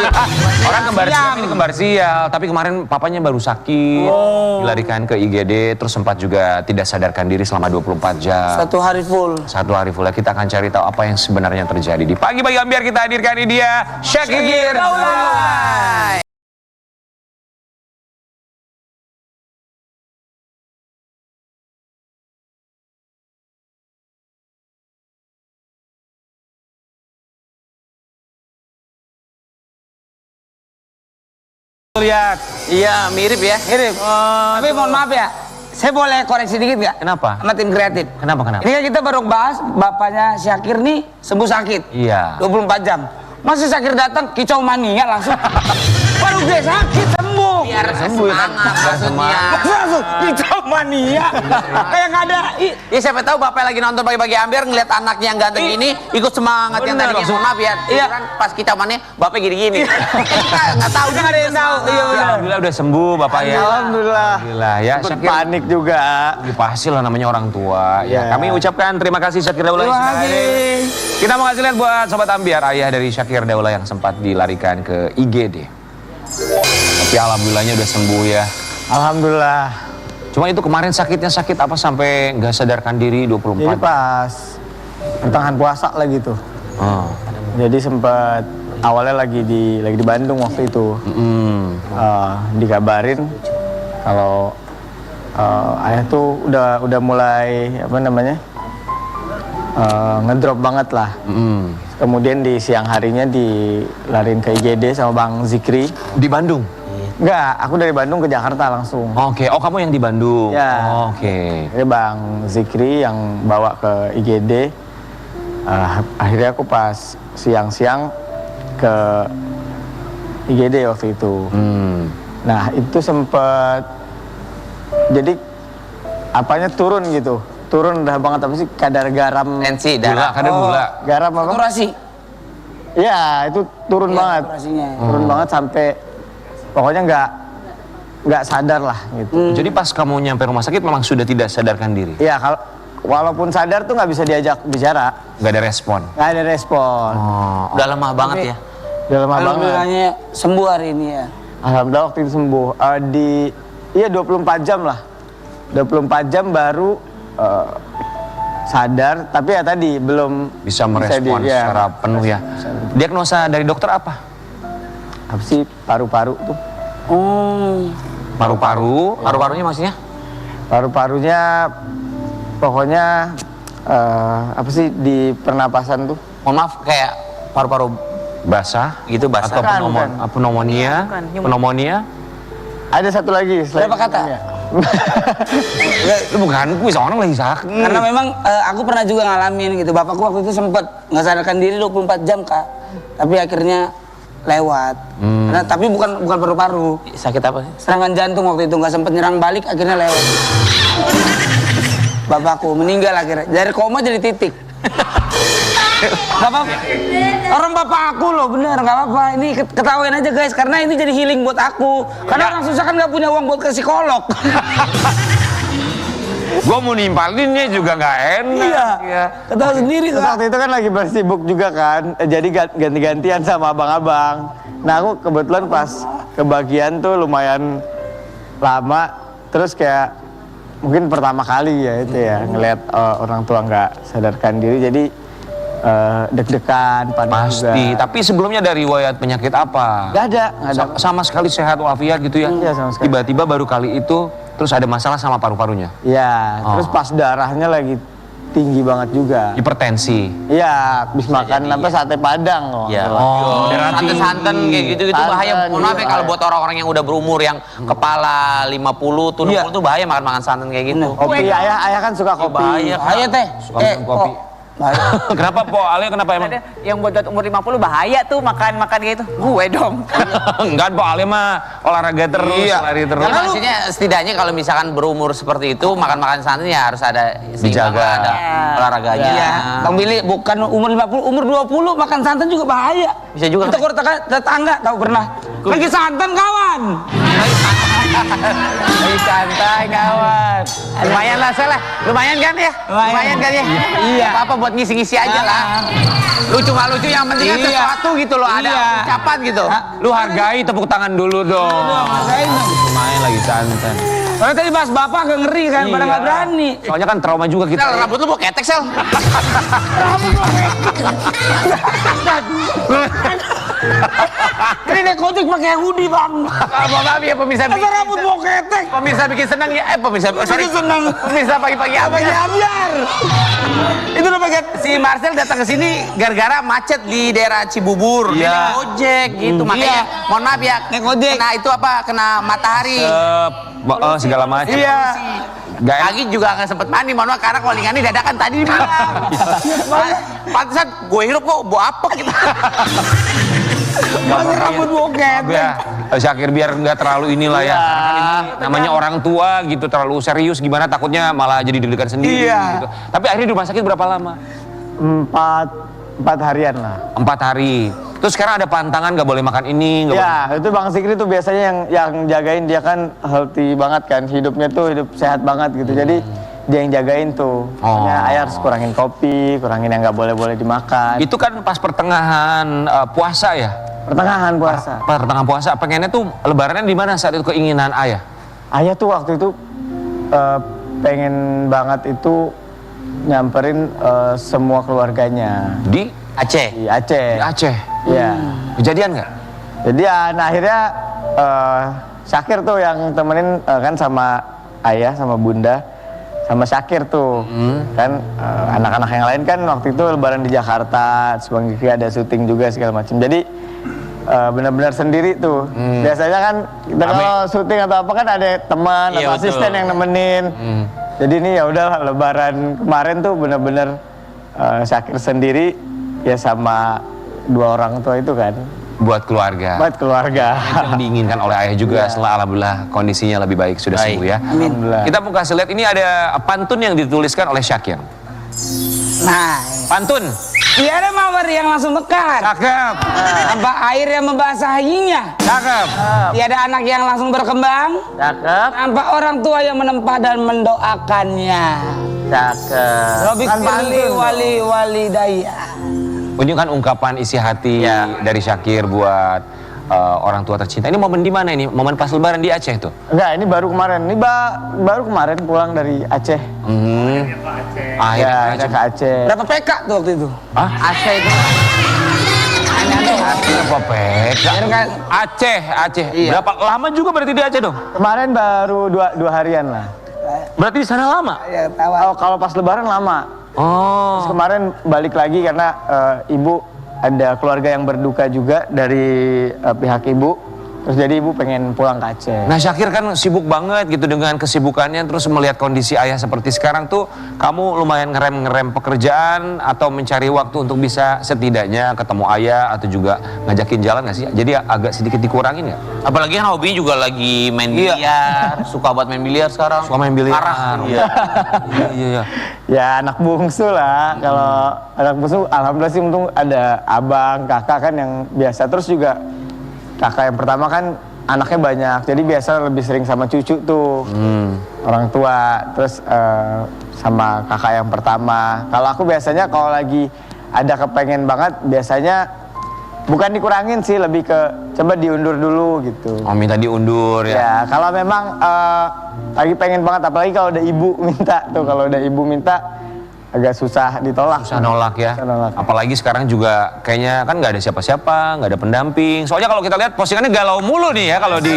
Orang kembar sial, ini kembar sial. Tapi kemarin papanya baru sakit. Dilarikan ke IGD, terus sempat juga tidak sadarkan diri selama 24 jam. Satu hari full. Satu hari full. Kita akan cari tahu apa yang sebenarnya terjadi. Di pagi-pagi Ambiar kita hadirkan ini dia, Syakir Daulay. Lihat. Iya, mirip ya. Mirip. Tapi mohon maaf ya, saya boleh koreksi dikit nggak? Kenapa? Sama tim kreatif. Kenapa? Ini kan kita baru bahas bapaknya Syakir nih sembuh sakit. Iya. 24 jam. Masa Syakir datang kicau mania langsung. Baru gue sakit sembuh. Biar semangat maksudnya. Langsung kicau mania. Kayak nggak ada. Ya siapa tahu bapak lagi nonton pagi-pagi Ambiar ngeliat anaknya yang ganteng ini ikut semangat yang tadi langsung maaf ya. Iya kan pas kita mana bapak gini-gini. Kita nggak tahu Nggak ada yang tahu. Iya benar. Alhamdulillah udah sembuh Bapak ya. Alhamdulillah. Alhamdulillah ya. Syakir Panik juga. pasti lah namanya orang tua. Ya, Ya. kami ucapkan terima kasih Syakir Daulay. Terima kasih. Kita mau kasih lihat buat Sobat Ambiar, ayah dari Syakir Daulay yang sempat dilarikan ke IGD. Tapi alhamdulillahnya udah sembuh ya. Alhamdulillah. Cuma itu kemarin sakitnya sakit apa sampai nggak sadarkan diri 24 Jadi pas pertengahan puasa lah gitu. Oh. Jadi sempat awalnya lagi di Bandung waktu itu. Dikabarin kalau ayah tuh udah mulai apa namanya ngedrop banget lah. Kemudian di siang harinya dilarin ke IGD sama Bang Zikri. Di Bandung? Enggak, aku dari Bandung ke Jakarta langsung. Oke, oh kamu yang di Bandung? Ya. Oke. Ini Bang Zikri yang bawa ke IGD. Akhirnya aku pas siang-siang ke IGD waktu itu. Nah itu sempet jadi apanya turun gitu. Turun udah banget apa sih kadar garam. tensi Gula, darah. kadang gula. Garam apa? Saturasi. Ya itu turun banget. saturasinya. Turun banget sampai pokoknya nggak sadar lah gitu. Jadi pas kamu nyampe rumah sakit memang sudah tidak sadarkan diri? Iya kalau walaupun sadar tuh nggak bisa diajak bicara. Nggak ada respon? Nggak ada respon. Udah lemah banget ya. Udah lama banget. Alhamdulillahnya sembuh hari ini ya. Alhamdulillah waktu itu sembuh. Iya 24 jam lah. 24 jam baru sadar, tapi ya tadi belum Bisa merespon ya. secara penuh ya. Diagnosa dari dokter apa? Apa sih paru-paru tuh? Paru-paru. Paru-parunya maksudnya? Paru-parunya pokoknya apa sih di pernapasan tuh? Mohon maaf, kayak paru-paru Basah gitu basah. atau Bukan. pneumonia. Bukan, pneumonia. Pneumonia. Ada satu lagi. Berapa kata? Lu bukan kuis, orang lagi sakit. Karena memang aku pernah juga ngalamin gitu. Bapakku waktu itu sempat nggak sadarkan diri 24 jam Kak. Tapi akhirnya lewat. Tapi bukan paru-paru. Sakit apa sih? Serangan jantung waktu itu nggak sempat nyerang balik, akhirnya lewat. Bapakku meninggal akhirnya. Dari koma jadi titik. Gak apa-apa. Orang bapak aku loh, bener gak apa-apa. Ini ketawain aja guys, karena ini jadi healing buat aku. Karena orang susah kan gak punya uang buat ke psikolog. Gua mau nimpalinnya juga nggak enak. Iya. Ketawa sendiri Terus Kak. waktu itu kan lagi bersibuk juga kan, jadi ganti-gantian sama abang-abang. Nah aku kebetulan pas kebagian tuh lumayan lama, terus kayak mungkin pertama kali ya itu ya ngelihat orang tua nggak sadarkan diri, jadi deg-degan, panik Pasti. juga. Tapi sebelumnya ada riwayat penyakit apa? Nggak ada. Sama sekali sehat walafiat gitu ya? Iya, sama sekali. Tiba-tiba baru kali itu terus ada masalah sama paru-parunya? Ya, terus Oh. pas darahnya lagi tinggi banget juga. Hipertensi? Iya, habis makan apa sate padang loh. Iya. Oh, Santan-santan kayak gitu-gitu Santan, bahaya. Mohon maaf ya iya. kalau buat orang-orang yang udah berumur yang kepala 50 tuh 60 tuh bahaya makan santan kayak gitu. Kopi, ayah kan suka kopi. Bahaya. Bahaya teh. Suka minum kopi. Kenapa Po? Alia kenapa emang? Ada yang buat umur 50 bahaya tuh makan kayak gitu. Gue dong. Enggak Po, Alia mah olahraga terus, lari terus. Ya, maksudnya setidaknya kalau misalkan berumur seperti itu makan santan ya harus ada seimbang Dijaga. lah, ada olahraganya. Iya. Bang Billy bukan umur 50, umur 20 makan santan juga bahaya. Bisa juga. Kita ke tetangga tahu pernah. Lagi santan kawan. Lagi santai kawan. Lumayan lah salah. Lumayan kan ya? Lumayan kan ya? Iya. Apa buat ngisi-ngisi aja lah. Lucu nggak lucu yang penting kan Iya. sesuatu gitu loh. Ada Iya. ucapan gitu. Lu hargai tepuk tangan dulu dong. Lumayan lagi santan. Karena tadi bahas bapak agak ngeri kan, pada nggak berani. Soalnya kan trauma juga kita. Sel, rambut lu mau ketek sel. Ini naik ojek pakai hoodie bang. Mohon maaf ya pemirsa. Masa rambut mau ketek? Pemirsa bikin senang ya. Pemirsa Bikin senang. Pemirsa pagi-pagi Apa apa biar? Itu udah pakai. Si Marcel datang ke sini gara-gara macet di daerah Cibubur. Dia Iya. naik ojek gitu. Makanya mohon maaf ya. Naik ojek. Kena itu apa? Kena matahari. Segala macam. Iya. Gak enak. Pagi juga nggak sempet mandi, mohon maaf karena callingan ini dadakan tadi dibilang. Pantesan gue hirup kok bau apa gitu. Masa rambut mau ketek? Ya, Syakir biar nggak terlalu inilah ya. Karena kan ini namanya orang tua gitu, terlalu serius gimana takutnya malah jadi deg-degan sendiri. Iya. Gitu. Tapi akhirnya di rumah sakit berapa lama? 4 harian lah. 4 hari. Terus sekarang ada pantangan nggak boleh makan ini, nggak boleh. Ya, itu Bang Sikri tuh biasanya yang jagain, dia kan healthy banget kan, hidupnya tuh hidup sehat banget gitu. Jadi dia yang jagain tuh. Makanya ayah harus kurangin kopi, kurangin yang nggak boleh dimakan. Itu kan pas pertengahan puasa ya. Pertengahan puasa. Pertengahan puasa. Pengennya tuh lebarannya di mana saat itu keinginan ayah? Ayah tuh waktu itu pengen banget itu nyamperin semua keluarganya Di Aceh. di Aceh. Di Aceh. Iya. Kejadian nggak? Jadi nah akhirnya Syakir tuh yang temenin kan sama ayah sama bunda sama Syakir tuh kan anak-anak yang lain kan waktu itu lebaran di Jakarta, Bang Fikri ada syuting juga segala macam. Jadi benar-benar sendiri tuh. Biasanya kan kita kalau syuting atau apa kan ada teman Iya, atau betul. asisten yang nemenin. Jadi ini ya udah lebaran kemarin tuh benar-benar Syakir sendiri ya sama 2 orang tua itu kan Buat keluarga. buat keluarga. Itu yang diinginkan oleh ayah juga setelah alhamdulillah kondisinya lebih baik, sudah Baik. sembuh ya. Alhamdulillah. Kita mau kasih lihat ini ada pantun yang dituliskan oleh Syakir. Nah, Pantun. tiada mawar yang langsung mekar. Cakep. Tanpa air yang membasahinya. Cakep. Tiada anak yang langsung berkembang. Cakep, Tanpa orang tua yang menempa dan mendoakannya. cakep. Robik firli wali daya. Ini kan ungkapan isi hati dari Syakir buat orang tua tercinta. Ini momen di mana ini? Momen pas Lebaran di Aceh tuh? Enggak, ini baru kemarin. Ini baru kemarin pulang dari Aceh. Akhirnya Ya, ke Aceh. Berapa PK tuh waktu itu? Aceh itu. Apa PK? Aceh. Berapa lama juga berarti di Aceh dong? Kemarin baru dua harian lah. Berarti di sana lama? Oh, kalau pas Lebaran lama. Oh. Terus kemarin balik lagi karena ibu ada keluarga yang berduka juga dari pihak ibu. Terus jadi ibu pengen pulang ke Aceh. Nah Syakir kan sibuk banget gitu dengan kesibukannya, terus melihat kondisi ayah seperti sekarang tuh, kamu lumayan ngerem pekerjaan atau mencari waktu untuk bisa setidaknya ketemu ayah atau juga ngajakin jalan nggak sih? Jadi agak sedikit dikurangin nggak? Apalagi kan hobi juga lagi main biliar, suka buat main biliar sekarang. Suka main biliar. Parah. Iya. Ya anak bungsu lah. Kalau anak bungsu alhamdulillah sih untung ada abang, kakak kan yang biasa. Terus juga kakak yang pertama kan anaknya banyak, jadi biasa lebih sering sama cucu tuh, orang tua, terus sama kakak yang pertama. Kalau aku biasanya kalau lagi ada kepengen banget, biasanya bukan dikurangin sih, lebih ke coba diundur dulu gitu. Oh minta diundur ya? Ya, kalau memang lagi pengen banget, apalagi kalau ada ibu minta tuh, kalau ada ibu minta agak susah ditolak. Susah nolak ya. Susah nolak. Apalagi sekarang juga kayaknya kan nggak ada siapa-siapa, nggak ada pendamping. Soalnya kalau kita lihat postingannya galau mulu nih ya kalau di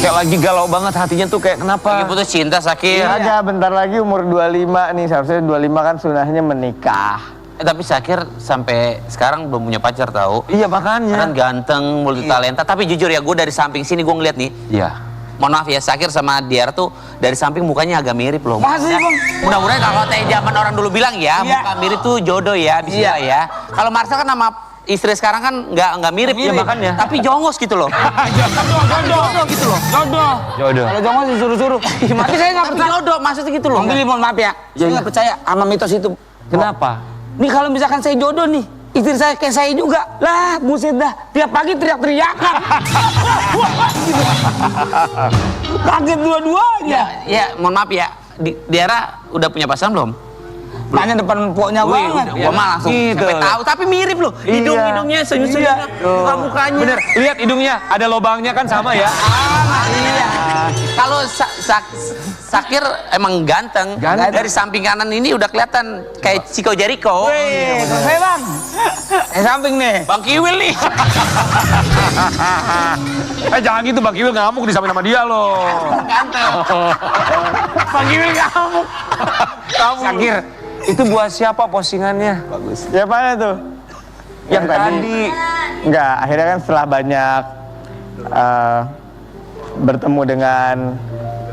kayak lagi galau banget hatinya tuh kayak kenapa? Lagi putus cinta Sakir. Ada bentar lagi umur 25 nih, seharusnya 25 kan sunahnya menikah. Tapi Sakir sampai sekarang belum punya pacar tahu. Iya makanya. Kan ganteng, multi talenta. Tapi jujur ya, gue dari samping sini gue ngeliat nih. Iya. Mohon maaf ya, Sakir sama Diar tuh dari samping mukanya agak mirip loh. Masa sih, Bang? Mudah-mudahan kalau teh zaman orang dulu bilang ya, muka mirip tuh jodoh ya, bisa ya. Kalau Marcel kan sama istri sekarang kan nggak mirip ya makanya. tapi jongos gitu loh. Jodoh gitu loh. Jodoh. Kalau jongos disuruh-suruh. Tapi saya nggak Tapi percaya. jodoh maksudnya gitu loh. Bang Billy, mohon maaf ya. Saya nggak percaya sama mitos itu. Kenapa? Nih kalau misalkan saya jodoh nih, istri saya kayak saya juga. Lah, buset dah. Tiap pagi teriak-teriakan. Kaget dua-duanya. Ya, mohon maaf ya. Diara udah punya pasangan belum? Nanya depan pokoknya banget. Gua mah langsung Gitu. sampai tahu, tapi mirip loh. Hidungnya senyum-senyumnya, mukanya. Bener, lihat hidungnya, ada lobangnya kan sama ya? Iya. Kalau Sakir emang ganteng. Dari samping kanan ini udah kelihatan kayak Chico Jericho. Wih, selesai bang. Samping nih. Bang Kiwil nih. Jangan gitu Bang Kiwil ngamuk di samping sama dia loh. Ganteng. Bang Kiwil ngamuk. Sakir, itu buat siapa postingannya? Bagus. Ya mana tuh? Yang tadi. Enggak, akhirnya kan setelah banyak bertemu dengan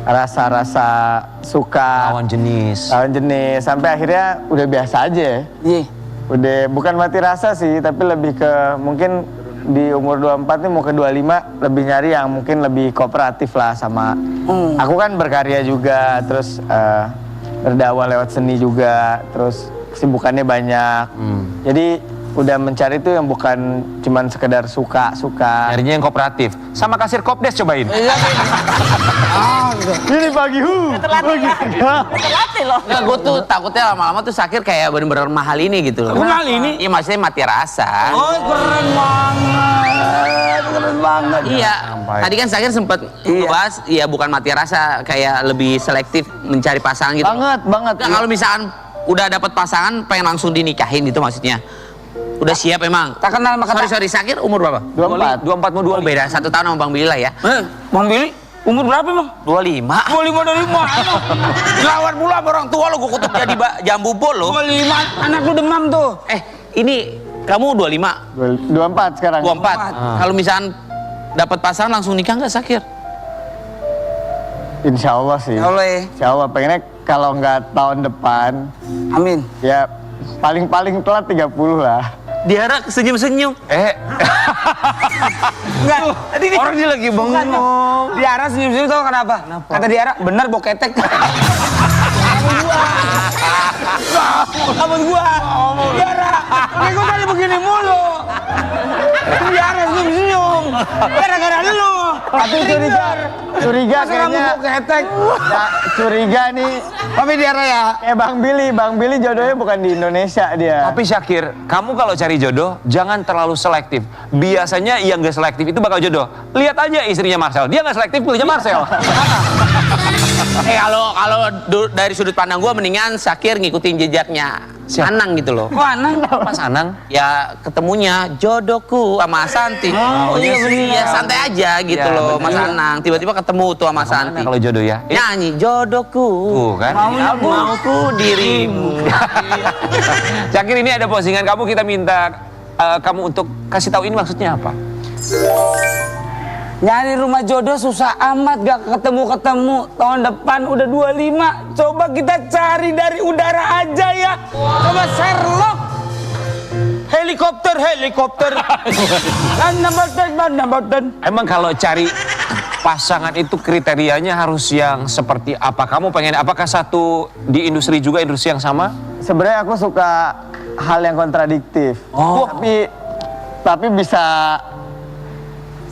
rasa-rasa suka Lawan jenis. sampai akhirnya udah biasa aja. Iya. Udah bukan mati rasa sih, tapi lebih ke mungkin di umur 24 nih mau ke 25 lebih nyari yang mungkin lebih kooperatif lah sama. Aku kan berkarya juga, terus berdakwah lewat seni juga, terus kesibukannya banyak. Jadi udah mencari tuh yang bukan cuman sekedar suka-suka. Nyarinya yang kooperatif. Sama kasir Kopdes cobain. Ini pagi Terlatih loh. Nggak, gue tuh takutnya lama-lama tuh Sakir kayak bener-bener mahal ini gitu loh. Mahal ini? Iya, maksudnya mati rasa. Oh, keren banget. Keren banget. Iya, Sampai. tadi kan Sakir sempat ngebahas, ya bukan mati rasa, kayak lebih selektif mencari pasangan gitu. banget. Nah, kalau misalkan udah dapat pasangan, pengen langsung dinikahin gitu maksudnya. Udah siap emang? Tak kenal sama kata. Sorry, Sakir umur berapa? 24. 24 mau Oh, beda 1 tahun sama Bang Billy lah ya. Bang Billy, umur berapa bang? 25. 25 dari mana? Lawan pula sama orang tua lo, gue kutuk jadi jambu bol lo. 25, anak lu demam tuh. Ini kamu 25, 24 sekarang. 24. Kalau misalkan dapat pasangan langsung nikah nggak Sakir? Insya Allah sih. Ya Allah ya. Insya Allah pengennya kalau nggak tahun depan, Amin. ya paling telat 30 lah. Diara senyum-senyum. Enggak, tadi Orang dia lagi bengong. Diara senyum-senyum tau kenapa? Kata Diara, bener boketek. Rambut gua. Diara, kayak gua tadi begini mulu. Diara senyum-senyum. Gara-gara lu. Tapi curiga Masa kamu kayaknya. mau ketek? Ya, curiga nih. Tapi dia ya. Bang Billy jodohnya bukan di Indonesia dia. Tapi Syakir, kamu kalau cari jodoh jangan terlalu selektif. Biasanya yang gak selektif itu bakal jodoh. Lihat aja istrinya Marcel, dia gak selektif pilihnya Marcel. Kalau dari sudut pandang gue mendingan Syakir ngikutin jejaknya Anang gitu loh. Kok Anang? Mas Anang, Ya ketemunya jodohku sama Santi. Oh, iya bener. Ya santai aja gitu Ya, loh bener. Mas Anang. Tiba-tiba ketemu tuh sama mana Santi. kalau jodoh ya? Nyanyi jodohku. Tuh kan. Mauku dirimu. Syakir, ini ada postingan kamu, kita minta kamu untuk kasih tahu ini maksudnya apa? Nyari rumah jodoh susah amat, gak ketemu-ketemu. Tahun depan udah 25. Coba kita cari dari udara aja ya. Coba Sherlock. Helikopter. Landamboten. Emang kalau cari pasangan itu kriterianya harus yang seperti apa? Kamu pengen apakah satu di industri juga, industri yang sama? Sebenarnya aku suka hal yang kontradiktif. Oh. Tapi bisa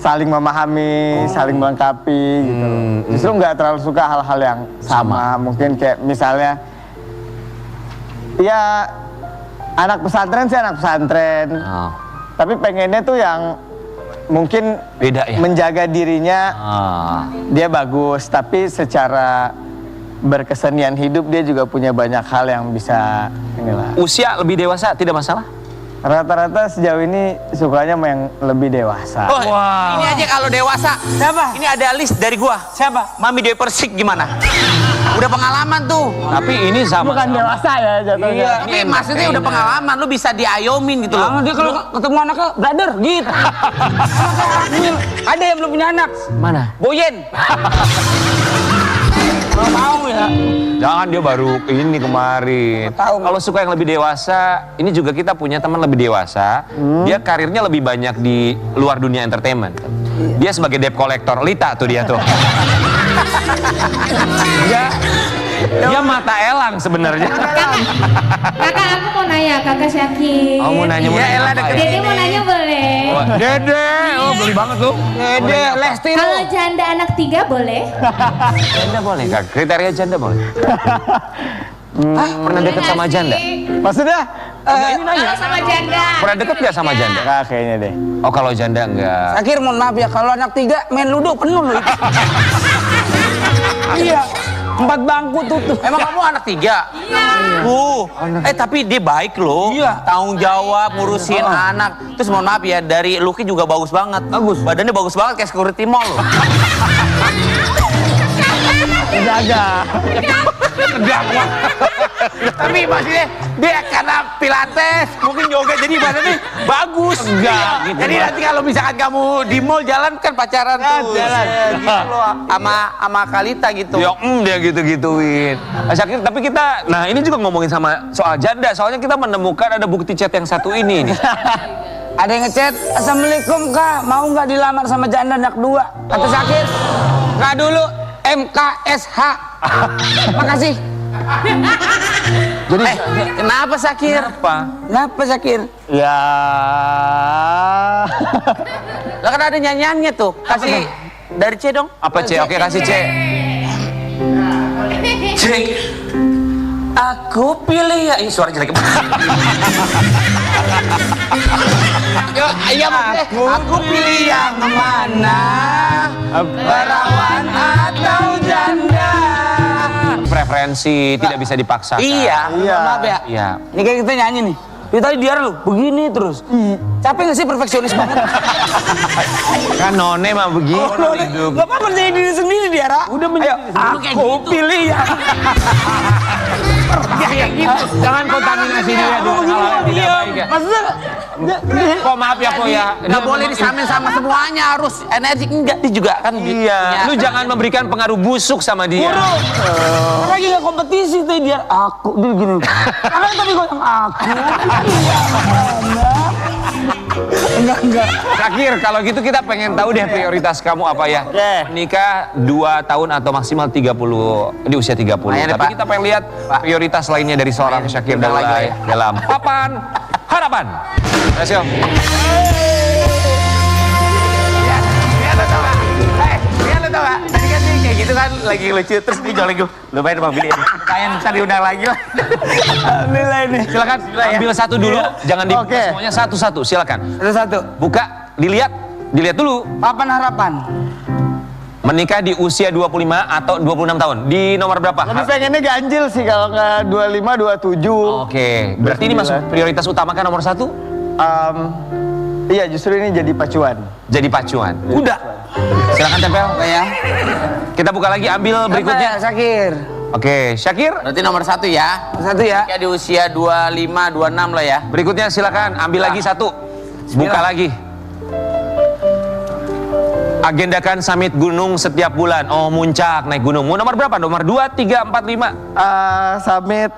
saling memahami, saling melengkapi gitu loh. Justru nggak terlalu suka hal-hal yang sama. Mungkin kayak misalnya, ya anak pesantren sih anak pesantren. Oh. Tapi pengennya tuh yang mungkin Beda ya? menjaga dirinya dia bagus, tapi secara berkesenian hidup dia juga punya banyak hal yang bisa inilah. Usia lebih dewasa tidak masalah? Rata-rata sejauh ini sukanya sama yang lebih dewasa. Oh, ini aja kalau dewasa. Siapa? Ini ada list dari gua. Siapa? Mami Dewi Persik gimana? Udah pengalaman tuh. Tapi ini sama. Bukan dewasa ya jatuhnya. Iya. Tapi maksudnya udah pengalaman, lu bisa diayomin gitu Lama loh. dia kalau ketemu anaknya, brother, gitu. Ada yang belum punya anak. Mana? Boyen. Kalau mau ya. Jangan, dia baru ini kemarin. Tahu. Kalau suka yang lebih dewasa, ini juga kita punya teman lebih dewasa. Dia karirnya lebih banyak di luar dunia entertainment. Dia sebagai debt collector, Lita tuh dia tuh. dia mata elang sebenarnya. Kakak, aku mau nanya, kakak Syakir. Oh, mau nanya Elah, apa deket. ya? Dede mau nanya boleh? Dede, oh beli banget tuh. Dede, Lesti lu. Kalau janda anak 3 boleh? Janda boleh nggak? Kriteria janda boleh? Hah? Pernah deket sama janda? Maksudnya? Kalau sama janda. Pernah deket nggak sama janda? Enggak kayaknya deh. Oh, kalau janda enggak. Syakir, mohon maaf ya, kalau anak 3 main ludo penuh loh. Iya. 4 bangku tutup. Emang kamu anak 3? Iya. Tapi dia baik loh. Iya. Tanggung jawab, ngurusin anak. Terus mohon maaf ya, dari Lucky juga bagus banget. Bagus. Badannya bagus banget kayak security mall loh. Jaga. Tapi maksudnya dia karena pilates, mungkin yoga jadi badannya bagus. Enggak, gitu Jadi Bang. nanti kalau misalkan kamu di mall jalan kan pacaran tuh. jalan. Gitu loh. Sama Kalita gitu. Ya, dia gitu-gituin. Syakir, tapi kita, nah ini juga ngomongin sama soal janda. Soalnya kita menemukan ada bukti chat yang satu ini nih. Ada yang ngechat, Assalamualaikum kak, mau nggak dilamar sama janda anak 2? Kata Syakir, kak dulu MKSH. Makasih. Jadi, Kenapa Syakir? apa? Kenapa Syakir? Ya. Lah kan ada nyanyiannya tuh. Kasih dari C dong. Apa C? Oke, kasih C. C. Aku pilih ya. Ih, suara jelek banget. Yo, iya maksudnya. Aku pilih yang mana? Perawan atau janda? Preferensi tidak bisa dipaksakan. Iya. Iya. Maaf ya. Iya. Ini kayak kita nyanyi nih. Dia tadi dia lu begini terus. Capek nggak sih perfeksionis banget? Kan none mah begitu hidup. Gak apa-apa menjadi diri sendiri dia, Ra. Udah menjadi aku pilih ya. Jangan kontaminasi dia dengan hal yang tidak baik ya. Maksudnya Kok maaf ya, Kok ya. Nggak boleh disamain sama semuanya, harus energi enggak dia juga kan. Iya. Lu jangan memberikan pengaruh busuk sama dia. lagi nggak kompetisi tuh dia aku dia gini. Karena tadi gue yang aku. Enggak. Syakir, kalau gitu kita pengen tahu deh prioritas kamu apa ya. Nikah 2 tahun atau maksimal 30 di usia 30. Lumayan deh, Tapi Pak. kita pengen lihat prioritas lainnya dari seorang Syakir Udah lagi Daulay ya. dalam Papan Harapan. Let's go. Ya, tahu. Iya lo tau gak? Tadi kan nih kayak gitu kan lagi lucu terus dia jolek gue. Lupain Bang Billy. Kayak bisa diundang lagi lah. Alhamdulillah ini. Silakan ambil satu dulu, jangan dibuka Oke. semuanya satu-satu. Silakan. Satu-satu. Buka, dilihat dulu. Papan harapan. Menikah di usia 25 atau 26 tahun. Di nomor berapa? Lebih pengennya ganjil sih kalau nggak 25, 27. Oke, berarti ini masuk prioritas utama kan nomor 1? Iya, justru ini jadi pacuan. Jadi pacuan. Udah. Silakan tempel. Ya. Kita buka lagi, ambil berikutnya. Syakir. Oke, Syakir. Berarti nomor 1 ya. Satu ya. Kayak di usia 25, 26 lah ya. Berikutnya silakan, ambil lagi satu. Buka lagi. Agendakan summit gunung setiap bulan. Oh, muncak naik gunung. Mau nomor berapa? Nomor 2, 3, 4, 5. Summit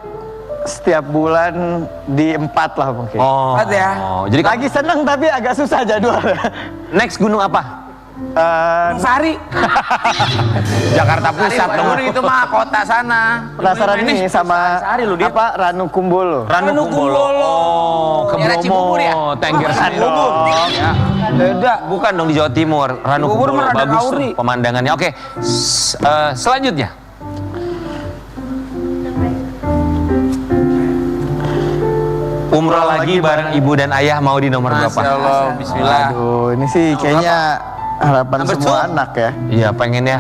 setiap bulan di 4 lah mungkin. Oh. Empat ya. Oh, jadi Lagi seneng tapi agak susah jadwal. next gunung apa? Sari. Jakarta Pusat dong. Gunung itu mah kota sana. Penasaran ini sama apa Ranukumbolo. Ranukumbolo. Oh, ke Daerah Cibubur ya? Bromo. Tengger sini dong. Ya. Beda. Bukan dong di Jawa Timur. Ranukumbolo mah Raden bagus Auri. tuh pemandangannya. Oke. Selanjutnya. Umroh lagi bareng ibu dan ayah mau di nomor berapa? Masya Allah, bismillah. Aduh, ini sih kayaknya harapan Nomor semua 2. anak ya. Iya, pengen ya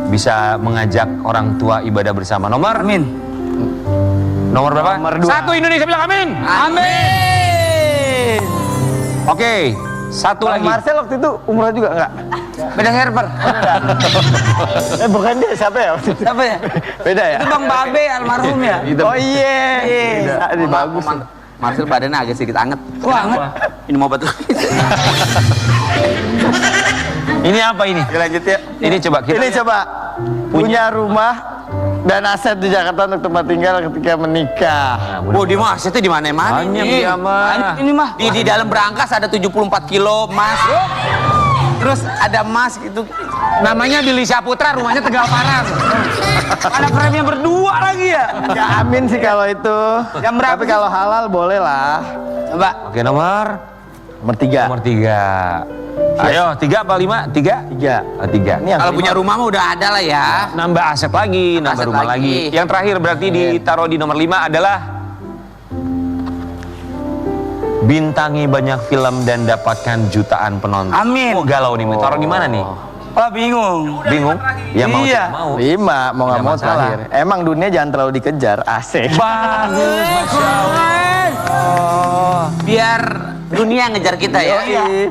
bisa mengajak orang tua ibadah bersama. Nomor? Amin. Nomor berapa? Nomor 2. 1 Indonesia bilang amin. Amin. Oke, satu Bang lagi. Marcel waktu itu umroh juga enggak? Beda server. Bukan dia, siapa ya waktu itu? Siapa ya? Beda ya? Itu Bang Babe almarhum ya. Oh iya. Ini bagus. Marcel badannya agak sedikit anget. Wah, anget. Ini mau betul. Ini apa ini? Lanjut ya. Ini coba kita. Ini coba punya rumah dan aset di Jakarta untuk tempat tinggal ketika menikah. Oh, di mas itu di mana-mana Banyak ini. dia mah. Ini mah. Di dalam berangkas ada 74 kilo emas. Terus ada emas gitu. Namanya Billy Saputra, rumahnya Tegal Parang. Ada frame-nya berdua lagi ya. Nggak amin sih kalau itu. Yang berapa Tapi kalau halal boleh lah. Coba. Oke, nomor Nomor 3. nomor 3. Ayo, 3 apa 5? 3? 3. 3. Ini yang Kalau kelima. punya rumah mah udah ada lah ya. Nambah aset lagi, nambah Aset rumah lagi. lagi. Yang terakhir berarti ditaruh di nomor 5 adalah bintangi banyak film dan dapatkan jutaan penonton. Amin. Oh, galau nih, taruh di mana nih? Oh, bingung. Bingung? Ya mau Iya. tidak mau. 5, mau nggak Tidak mau masalah. terakhir. Emang dunia jangan terlalu dikejar, asik. Bagus, Masya Allah. Biar dunia ngejar kita ya.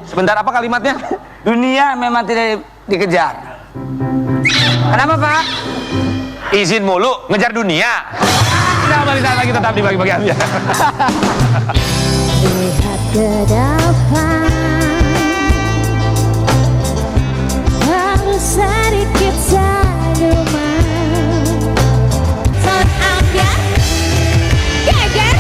Sebentar, apa kalimatnya? Dunia memang tidak dikejar. Kenapa, Pak? Izin mulu, ngejar dunia. Kita kembali saat lagi tetap di Bagi-Bagi Ambiar. Lihat ke depan, harus sedikit senyuman. Sound ambiar, geger.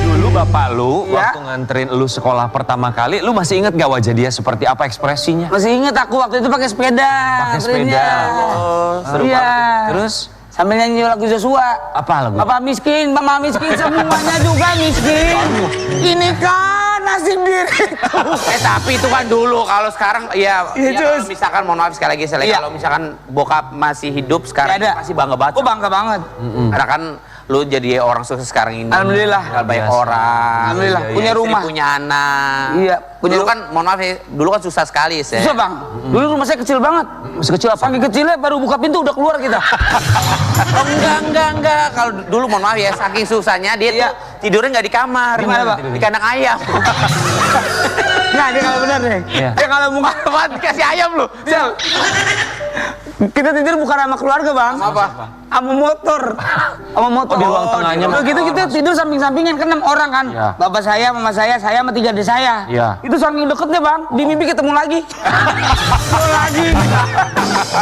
Dulu bapak lu, Ya. waktu nganterin lu sekolah pertama kali, lu masih inget gak wajah dia seperti apa ekspresinya? Masih inget aku waktu itu pakai sepeda. Pakai sepeda. nganterinnya. Oh, seru Iya. banget. Terus? Sambil nyanyi lagu Joshua. Apa lagu? Bapak miskin, mama miskin, semuanya juga miskin. Ini kan nasib diriku. Tapi itu kan dulu. Kalau sekarang ya, Iya, kalau Jus. misalkan mohon maaf sekali lagi Iya. kalau misalkan bokap masih hidup sekarang Nggak ada. pasti bangga banget. Oh, bangga banget. Karena kan lu jadi orang sukses sekarang ini. Alhamdulillah. Kenal banyak Biasa. orang. Alhamdulillah. Iya, Punya istri, rumah. punya anak. Iya, punya Dulu kan mohon maaf ya, dulu kan susah sekali sih. Susah, Bang. Dulu rumah saya kecil banget. Masih kecil apa? Saking kecilnya baru buka pintu udah keluar kita. Oh, enggak. Kalau dulu mohon maaf ya, saking susahnya dia Iya. tuh tidurnya nggak di kamar. Di mana, Pak? Di kandang ayam. Nah, dia kalau benar nih. Iya. Dia kalau muka Apaan dikasih ayam lu? Sel. Kita tidur bukan sama keluarga, Bang. Apa? Sama motor. Sama motor. Oh, di ruang tengahnya. Udah gitu kita tidur samping-sampingan kan 6 orang kan. Iya. Bapak saya, mama saya sama 3 adik saya. Iya. Itu saking deketnya, Bang. Di mimpi ketemu lagi. Ngobrol lagi.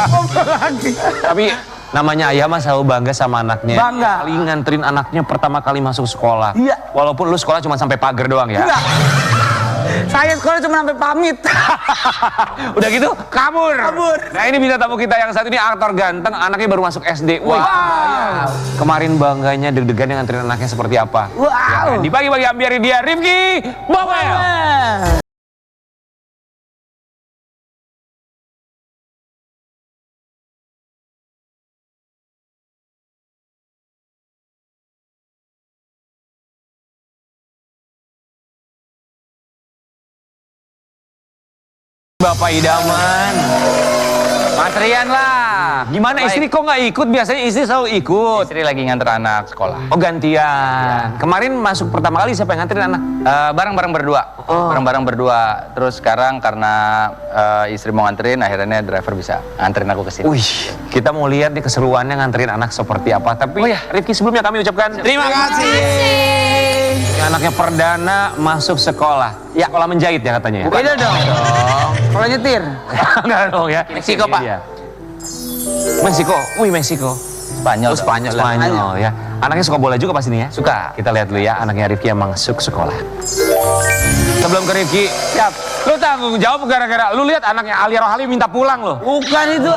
Ngobrol lagi. Tapi namanya ayah mah selalu bangga sama anaknya. Bangga. Kali nganterin anaknya pertama kali masuk sekolah. Iya. Walaupun lu sekolah cuma sampai pagar doang ya. Enggak. Saya sekolah cuma sampai pamit. Udah gitu kabur. Nah ini bintang tamu kita yang satu ini aktor ganteng, anaknya baru masuk SD. Wah. Kemarin bangganya deg-degan yang nganterin anaknya seperti apa? Wow. Ya kan? Di pagi-pagi ambiarin dia Rifki Bawel. Bapak idaman. Matrian lah. Gimana Baik. istri kok nggak ikut? Biasanya istri selalu ikut. Istri lagi nganter anak sekolah. Oh gantian. Kemarin masuk pertama kali siapa yang nganterin anak? Bareng-bareng berdua. Bareng-bareng berdua. Terus sekarang karena istri mau nganterin, akhirnya driver bisa nganterin aku ke sini. Wih, kita mau lihat nih keseruannya nganterin anak seperti apa. Tapi Rifki sebelumnya kami ucapkan Terima kasih. anaknya perdana masuk sekolah. Ya, sekolah menjahit ya katanya. Ya? Beda dong. Kalau nyetir. Enggak dong ya. Meksiko, Pak. Iya. Meksiko. Wih, Meksiko. Spanyol. Oh, Spanyol ya. Anaknya suka bola juga pasti nih ya? Suka. Kita lihat dulu ya, anaknya Rifki yang masuk sekolah. Sebelum ke Rifki, siap. Lu tanggung jawab gara-gara lu lihat anaknya Alia Rohali minta pulang loh. Bukan itu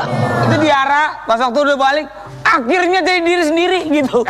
diarah. Pas waktu udah balik, akhirnya jadi diri sendiri gitu.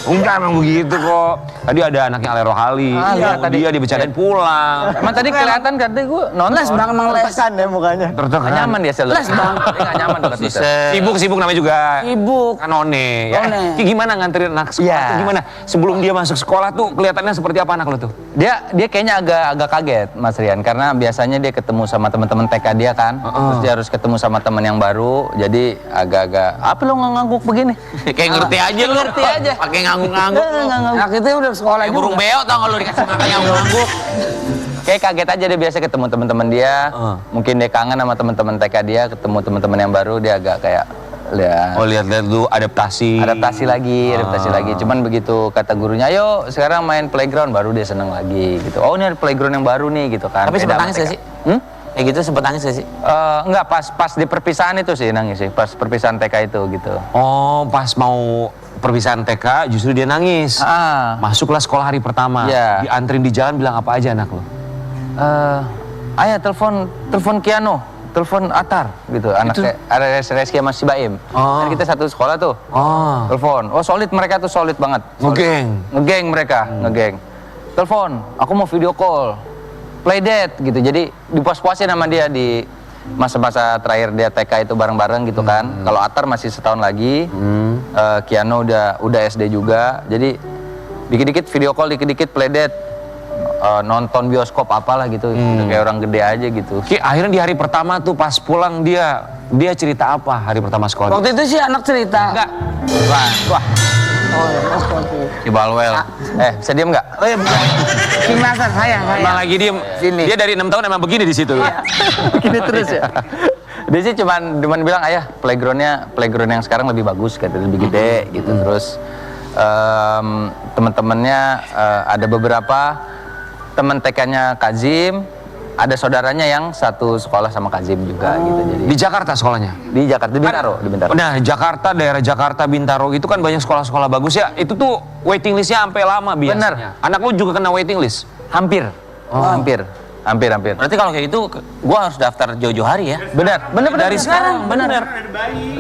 Enggak emang begitu kok. Tadi ada anaknya Alia Rohali. Iya, tadi. Dia dibicarain pulang. Emang tadi kelihatan katanya gue nonton. Les bang, emang les. Tertekan ya mukanya. Nggak nyaman dia selalu. Les, Bang. Nggak nyaman dekat Luther. Sibuk namanya juga. Sibuk. Kan none ya. None. Ki, gimana nganterin anak sekolah Iya. tuh gimana? Sebelum dia masuk sekolah tuh kelihatannya seperti apa anak lo tuh? Dia kayaknya agak kaget Mas Rian karena biasanya dia ketemu sama teman-teman TK dia kan. Terus dia harus ketemu sama teman yang baru. Jadi agak-agak apa lo ngangguk begini? Kayak ngerti aja lu. Ngerti aja. Pakai ngangguk-ngangguk. Anak itu udah sekolah Kayak burung juga. beo tau gak lu dikasih makan ngangguk-ngangguk. Kayak kaget aja dia biasa ketemu teman-teman dia. Mungkin dia kangen sama teman-teman TK dia, ketemu teman-teman yang baru dia agak kayak lihat Oh lihat-lihat dulu adaptasi. adaptasi lagi. Cuman begitu kata gurunya, ayo sekarang main playground, baru dia seneng lagi gitu. Oh ini ada playground yang baru nih gitu kan. Tapi Beda sempet sama nangis TK. gak sih? Kayak gitu sempet nangis gak sih? Enggak, pas di perpisahan itu sih nangis sih, pas perpisahan TK itu gitu. Oh pas mau perpisahan TK justru dia nangis. Masuklah sekolah hari pertama. Iya. Diantrin di jalan bilang apa aja anak lo? Ayah telepon Kiano, telepon Atar gitu. Anak ada Reski sama si Baim. Kan kita satu sekolah tuh. Oh. Telepon. Oh solid, mereka tuh solid banget. Ngegeng mereka, ngegeng. Telepon, aku mau video call. Playdate gitu. Jadi dipuas-puasin sama dia di masa-masa terakhir dia TK itu bareng-bareng gitu kan. Kalau Atar masih setahun lagi. Kiano udah SD juga. Jadi dikit-dikit video call, dikit-dikit playdate. Nonton bioskop apalah gitu. Udah kayak orang gede aja gitu. Ki, akhirnya di hari pertama tuh pas pulang dia cerita apa hari pertama sekolah? Waktu itu sih anak cerita. Enggak. Wah. Si Balwel. Bisa diem nggak? Oh iya bukan. King Nasar, saya. Emang lagi diem. Dia dari 6 tahun emang begini di situ. Begini terus ya. Dia sih cuman bilang, ayah playground yang sekarang lebih bagus, katanya lebih gede gitu. Terus teman-temannya ada beberapa teman TK-nya Kazim, ada saudaranya yang satu sekolah sama Kazim juga gitu. Jadi Di Jakarta sekolahnya? di Jakarta, di Bintaro. Nah, Jakarta, daerah Jakarta, Bintaro itu kan banyak sekolah-sekolah bagus ya. Itu tuh waiting listnya sampai lama biasanya. Anak lu juga kena waiting list? Hampir. Hampir. Berarti kalau kayak gitu, gua harus daftar jauh-jauh hari ya? Benar. Dari sekarang, bener.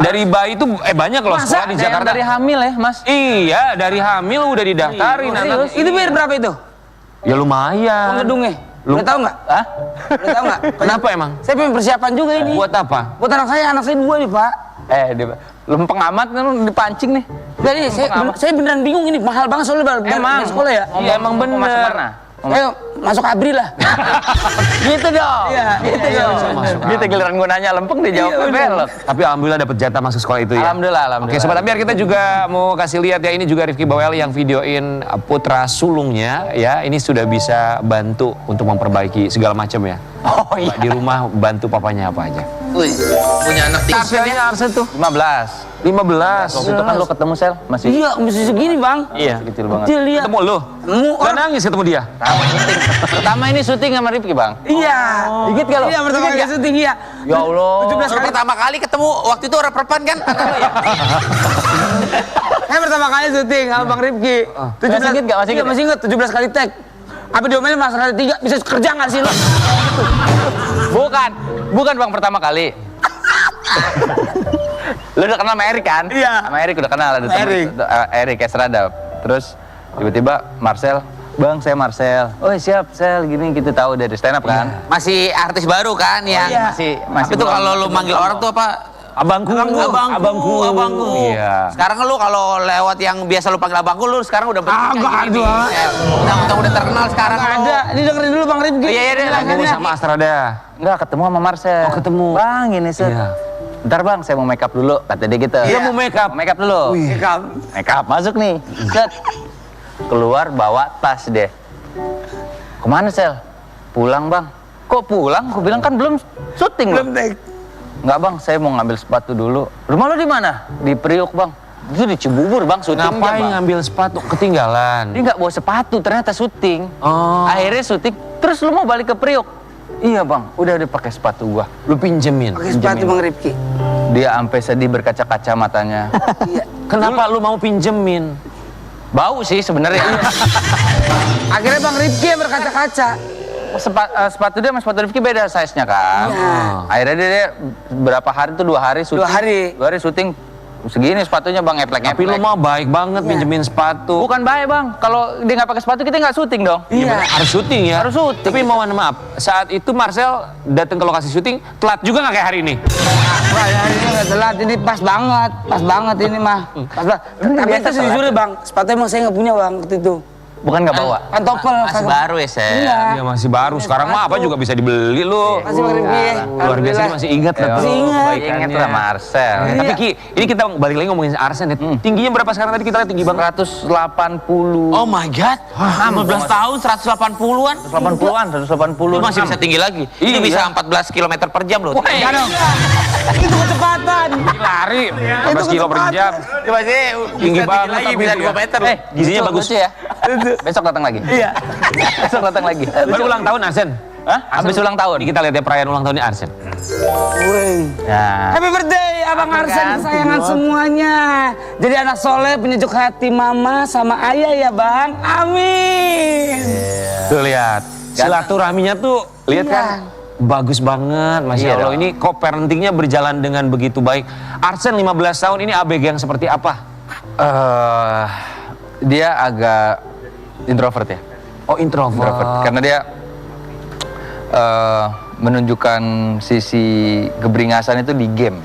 Dari bayi itu banyak loh sekolah di Jakarta. Dari hamil ya, Mas? Iya, dari hamil udah didaftarin anak. Itu biar berapa itu? Ya lumayan. Gedungnya. Lu- Udah tahu nggak? Hah? Udah tahu nggak? Kenapa emang? Saya pengen persiapan juga ini. Buat apa? Buat anak saya 2 nih Pak. Lempeng amat kan dipancing nih. Jadi saya beneran bingung ini mahal banget soalnya dari sekolah ya. Iya, emang bener. Masuk mana? Ayo masuk ABRI lah. Gitu dong. Iya, gitu dong. Gitu giliran gue nanya lempeng dia jawabnya belok. Tapi alhamdulillah dapat jatah masuk sekolah itu ya. Alhamdulillah. Oke, Sobat Ambiar, kita juga mau kasih lihat ya, ini juga Rifki Bawel yang videoin putra sulungnya ya. Ini sudah bisa bantu untuk memperbaiki segala macam ya. Oh iya. Di rumah bantu papanya apa aja. Wih, punya anak tiga. Usianya Arsen tuh 15. 15. Waktu itu kan lo ketemu Sel masih. Iya, mesti segini Bang. Iya, kecil banget. Kecil lihat. Ketemu lu? Gak nangis ketemu dia? Pertama ini syuting sama Rifki, Bang. Iya. Dikit kalau. Iya, pertama kali syuting iya. Ya Allah. 17 Baru kali. pertama kali ketemu waktu itu orang perpan kan? Saya pertama kali syuting sama Bang Rifki. Masih inget nggak? Masih Iya, inget? masih inget 17 kali tag. Apa diomelin Mas Rada 3? Bisa kerja nggak sih lo? Bukan bang pertama kali. Lu udah kenal sama Erik kan? Iya. Sama Erik udah kenal, ada Erik. Erik Esradap. Terus tiba-tiba Marcel, bang saya Marcel. Oh siap, Sel, gini kita tahu dari stand up kan? Masih artis baru kan yang Masih Tapi tuh belum- kalau lu manggil orang tuh apa? Abangku. Iya. Sekarang lu kalau lewat yang biasa lu panggil abangku, lu sekarang udah Agak, aduh. udah terkenal sekarang. Nggak lu. ada. Ini dengerin dulu Bang Rifki. Iya, iya, Ketemu sama Astrada. Enggak, ketemu sama Marcel. Oh, ketemu. Bang, ini set. Iya. Bentar bang, saya mau make up dulu, kata dia gitu. Dia mau make up? Mau make up dulu. Make up, masuk nih. Set. Keluar bawa tas deh. Kemana Sel? Pulang bang. Kok pulang? Aku bilang kan belum syuting loh. Enggak bang, saya mau ngambil sepatu dulu. Rumah lo di mana? Di Priok bang. Itu di Cibubur bang, syutingnya Ngapain bang. ngambil sepatu ketinggalan? Dia nggak bawa sepatu, ternyata syuting. Oh. Akhirnya syuting, terus lu mau balik ke Priok? Iya bang, udah pakai sepatu gua. Lu pinjemin. Pakai sepatu Bang Rifki. Dia sampai sedih berkaca-kaca matanya. Kenapa lu mau pinjemin? Bau sih sebenarnya. Akhirnya Bang Rifki yang berkaca-kaca. Sepatu dia sama sepatu Rifki beda size-nya kan. Akhirnya dia berapa hari tuh 2 hari syuting. 2 hari. 2 hari syuting. Segini sepatunya bang, eplek-eplek. Tapi lu mah baik banget pinjemin sepatu. Bukan baik bang, kalau dia nggak pakai sepatu kita nggak syuting dong. Iya. Harus syuting ya. Harus syuting. Tapi mohon maaf, saat itu Marcel datang ke lokasi syuting telat juga nggak kayak hari ini? Wah, ya, ini nggak telat, ini pas banget ini mah. Pas banget. Tapi itu sejujurnya Bang, sepatu emang saya nggak punya Bang waktu itu. Bukan nggak bawa. Pantopel. Masih baru ya, Sel. Iya. Iya masih baru. Sekarang mah apa juga bisa dibeli lu. Masih Bang Rifki. Luar biasa ini masih ingat lah. Masih ingat. Ingat lah Marcel. Tapi Ki, ini kita balik lagi ngomongin Arsen ya. Tingginya berapa sekarang tadi kita lihat tinggi banget? 180. Oh my god. 15 tahun 180-an. 180-an, 180. Lu masih bisa tinggi lagi. Itu bisa 14 km per jam loh. Enggak dong. Itu kecepatan. Lari 14 kilo per jam. Coba sih Tinggi banget lagi tapi bisa dia. 2 meter. Gizinya Lucu, bagus. lucu ya. Besok datang lagi. Iya. Besok datang lagi. Baru ulang tahun Arsen. Hah? Habis ulang tahun. Ini kita lihat ya perayaan ulang tahunnya Arsen. Nah, Happy birthday Abang Arsen, kesayangan semuanya. Jadi anak soleh, penyejuk hati mama sama ayah ya Bang. Amin. Tuh lihat. Silaturahminya tuh lihat kan. Bagus banget, Masya Iya Allah. dong. Ini co-parentingnya berjalan dengan begitu baik. Arsen 15 tahun ini ABG yang seperti apa? dia agak introvert ya. Oh introvert. Karena dia menunjukkan sisi keberingasan itu di game,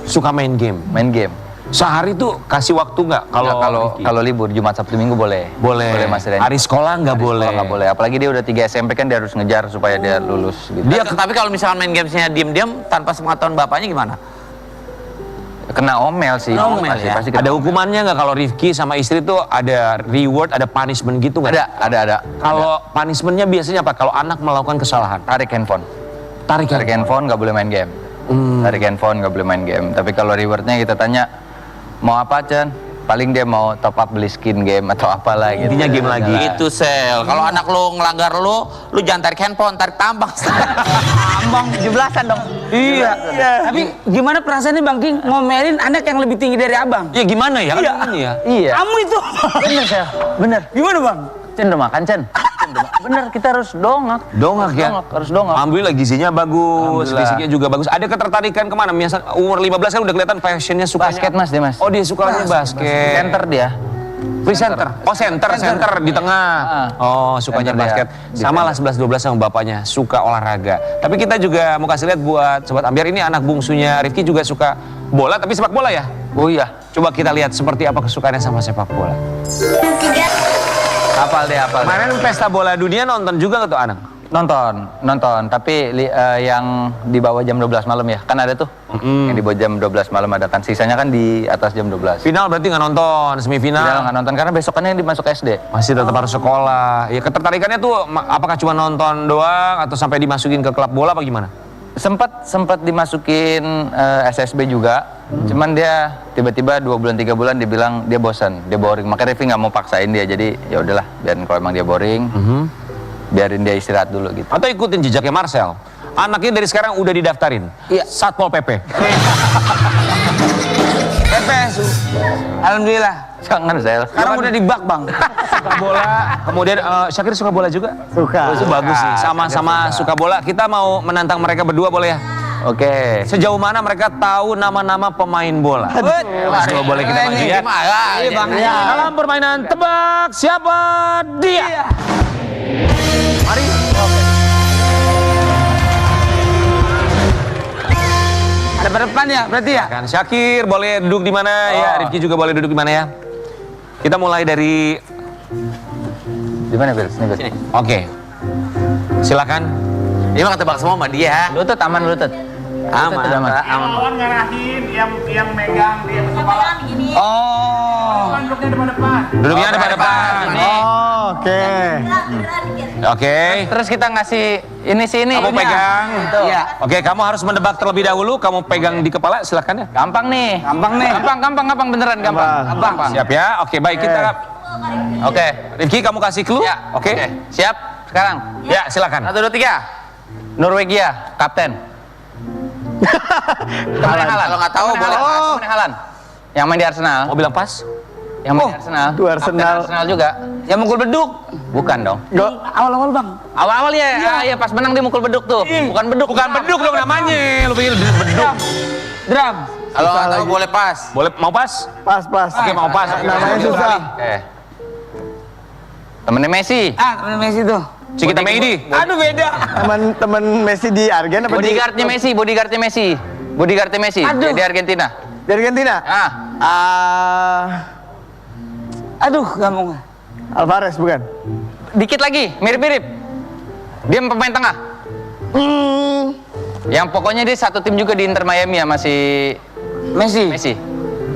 Suka main game. main game. Sehari tuh kasih waktu nggak kalau Rifki? Kalau libur Jumat Sabtu Minggu boleh. boleh. Mas Renny. Hari sekolah nggak Hari boleh. sekolah nggak boleh. Apalagi dia udah 3 SMP kan dia harus ngejar supaya dia lulus gitu. Dia tapi kalau misalkan main gamesnya diem-diem tanpa sepengetahuan bapaknya gimana? Kena omel sih. Omel pasti, ya? pasti kena Ada omel. hukumannya nggak kalau Rifki sama istri tuh ada reward, ada punishment gitu nggak? Ada. Kalau punishmentnya biasanya apa? Kalau anak melakukan kesalahan? Tarik handphone. Tarik Tarik handphone nggak boleh main game. Tarik handphone nggak boleh main game. Tapi kalau rewardnya kita tanya mau apa Chan? Paling dia mau top up beli skin game atau apalah gitu. Intinya game lagi. Itu Sel. Kalau anak lu ngelanggar lu jangan tarik handphone, tarik tambang. Tambang 17-an dong. Iya. Tapi gimana perasaannya Bang King ngomelin anak yang lebih tinggi dari Abang? Ya gimana ya? Kan Iya. ini ya. Iya. Kamu itu. Bener Sel. Bener. Gimana Bang? Cen udah makan Cen. Bener kita harus dongak. Dongak ya? Harus dongak. Alhamdulillah gizinya bagus, Alhamdulillah. fisiknya juga bagus. Ada ketertarikan kemana? Biasa umur 15 kan udah kelihatan fashionnya suka Basket Mas dia Mas. Oh dia sukanya basket. Center dia. Free center. Oh center di tengah. Oh sukanya Center dia. basket. Di Sama lah 11-12 sama bapaknya suka olahraga. Tapi kita juga mau kasih lihat buat sobat Ambiar ini anak bungsunya Rifki juga suka bola tapi sepak bola ya. Oh iya. Coba kita lihat seperti apa kesukaannya sama sepak bola. Hafal deh. Kemarin pesta bola dunia nonton juga nggak tuh anak? Nonton. Tapi yang di bawah jam 12 malam ya. Kan ada tuh. Yang di bawah jam 12 malam ada kan. Sisanya kan di atas jam 12. Final berarti nggak nonton, semifinal. Tidak nggak nonton karena besokannya dimasuk SD. Masih tetap harus sekolah. Ya ketertarikannya tuh apakah cuma nonton doang atau sampai dimasukin ke klub bola apa gimana? Sempat dimasukin SSB juga. Cuman dia tiba-tiba 2 bulan 3 bulan dia bilang dia bosan, dia boring. Makanya Rifki nggak mau paksain dia. Jadi ya udahlah, biarin kalau emang dia boring. Biarin dia istirahat dulu gitu. Atau ikutin jejaknya Marcel. Anaknya dari sekarang udah didaftarin. Iya. Satpol PP. PPSU. Alhamdulillah. Jangan, Sel. Sekarang udah di bak, Bang. Suka bola. Kemudian Syakir suka bola juga? Suka. Itu bagus sih. Sama-sama suka bola. Kita mau menantang mereka berdua boleh ya? Oke. Sejauh mana mereka tahu nama-nama pemain bola? Coba boleh kita maju ya. Iya, Bang. Dalam permainan tebak siapa dia? Mari. Ada pada depan ya, berarti ya? Kan Syakir boleh duduk di mana ya? Rifki juga boleh duduk di mana ya? Kita mulai dari Di mana, Bil? Sini, Bil. Oke. Silakan. Ini mah ketebak semua sama dia. Lutut aman, lutut. Aman. Lutut aman. Lawan ngarahin, yang megang dia kepala. Oh. Duduknya depan-depan. Duduknya depan-depan. Oh, oke. Oke. Terus kita ngasih ini sini. Kamu pegang. Iya. Oke, kamu harus mendebak terlebih dahulu. Kamu pegang di kepala, silakan ya. Gampang nih. Gampang beneran gampang. Gampang. Siap ya. Oke, baik kita. Oke. Rifki, kamu kasih clue? Ya. Oke. Siap? Sekarang. Ya, silakan. 1, 2, 3. Norwegia, kapten. Temennya Halan. Kalau nggak tahu boleh. Temennya Halan. Yang main di Arsenal. Mau bilang pas? Yang main di Arsenal. Itu Arsenal. Kapten Arsenal juga. Yang mukul beduk. Bukan dong. Awal-awal, Bang. Awal-awal ya, ya pas menang dia mukul beduk tuh. Bukan beduk. Bukan beduk dong namanya. Lu pikir beduk. Drum. Kalau nggak tahu boleh pas. Boleh mau pas? Pas. Oke, mau pas. Namanya susah. Temennya Messi. Temen Messi tuh. Cikita Meidi. Aduh, beda. Temen Messi di Argen apa di? Bodyguardnya Messi. Bodyguardnya Messi. Aduh. Di Argentina. Di Argentina? Aduh, gampang. Alvarez bukan? Dikit lagi, mirip-mirip. Dia pemain tengah. Yang pokoknya dia satu tim juga di Inter Miami ya, masih Messi.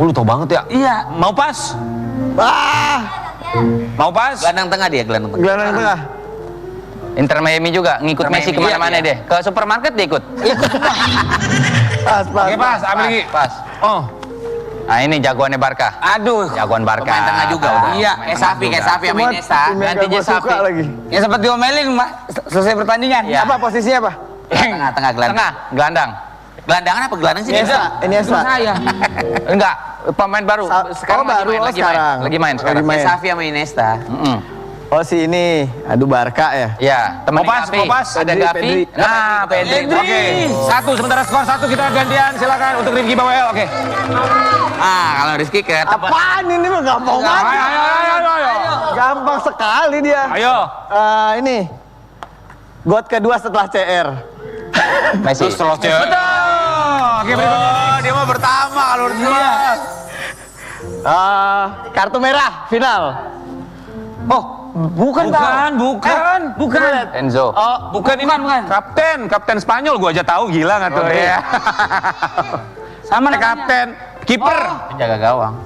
Lu tau banget ya? Iya. Mau pas? Mau pas? Gelandang tengah dia, gelandang tengah. Gelandang tengah. Inter Miami juga ngikut Inter Messi Miami, kemana-mana iya. deh. Ke supermarket dia ikut. Pas. Oke, pas. Ambil lagi. Pas. Oh. Nah ini jagoannya Barca. Aduh. Jagoan Barca. Pemain tengah juga udah. Iya, Kayak Safi sama Semua Iniesta. tim yang Gantinya gua suka Sapi. lagi. Ya sempat diomelin, Mbak. Selesai pertandingan. Iya. Apa posisinya apa? Tengah gelandang. Tengah, gelandang. Gelandangan apa gelandang sih? Iniesta. Saya. Enggak, pemain baru. Sekarang baru, sekarang. Lagi main sekarang. Lagi main. Safi sama Iniesta. Oh si ini, aduh Barca ya. Ya, teman Mau pas, Gavi. mau pas. Ada Pedri, Gavi. Pedri. Nah, Pedri. Oke. Sementara skor 1 kita gantian. Silakan untuk Rifki Bawel. Oke. Kalau Rizky ke tempat. Apaan ini mah gampang banget. Ayo. Gampang sekali dia. Ayo. Ini. God kedua setelah CR. Messi. Betul. Oke, berikutnya. Dia mah pertama kalau dia. Kartu merah final. Bukan. Enzo. Oh, Bukan ini. Kapten Spanyol gua aja tahu, gila nggak tuh ya. Sama Kapten, kiper. Penjaga gawang.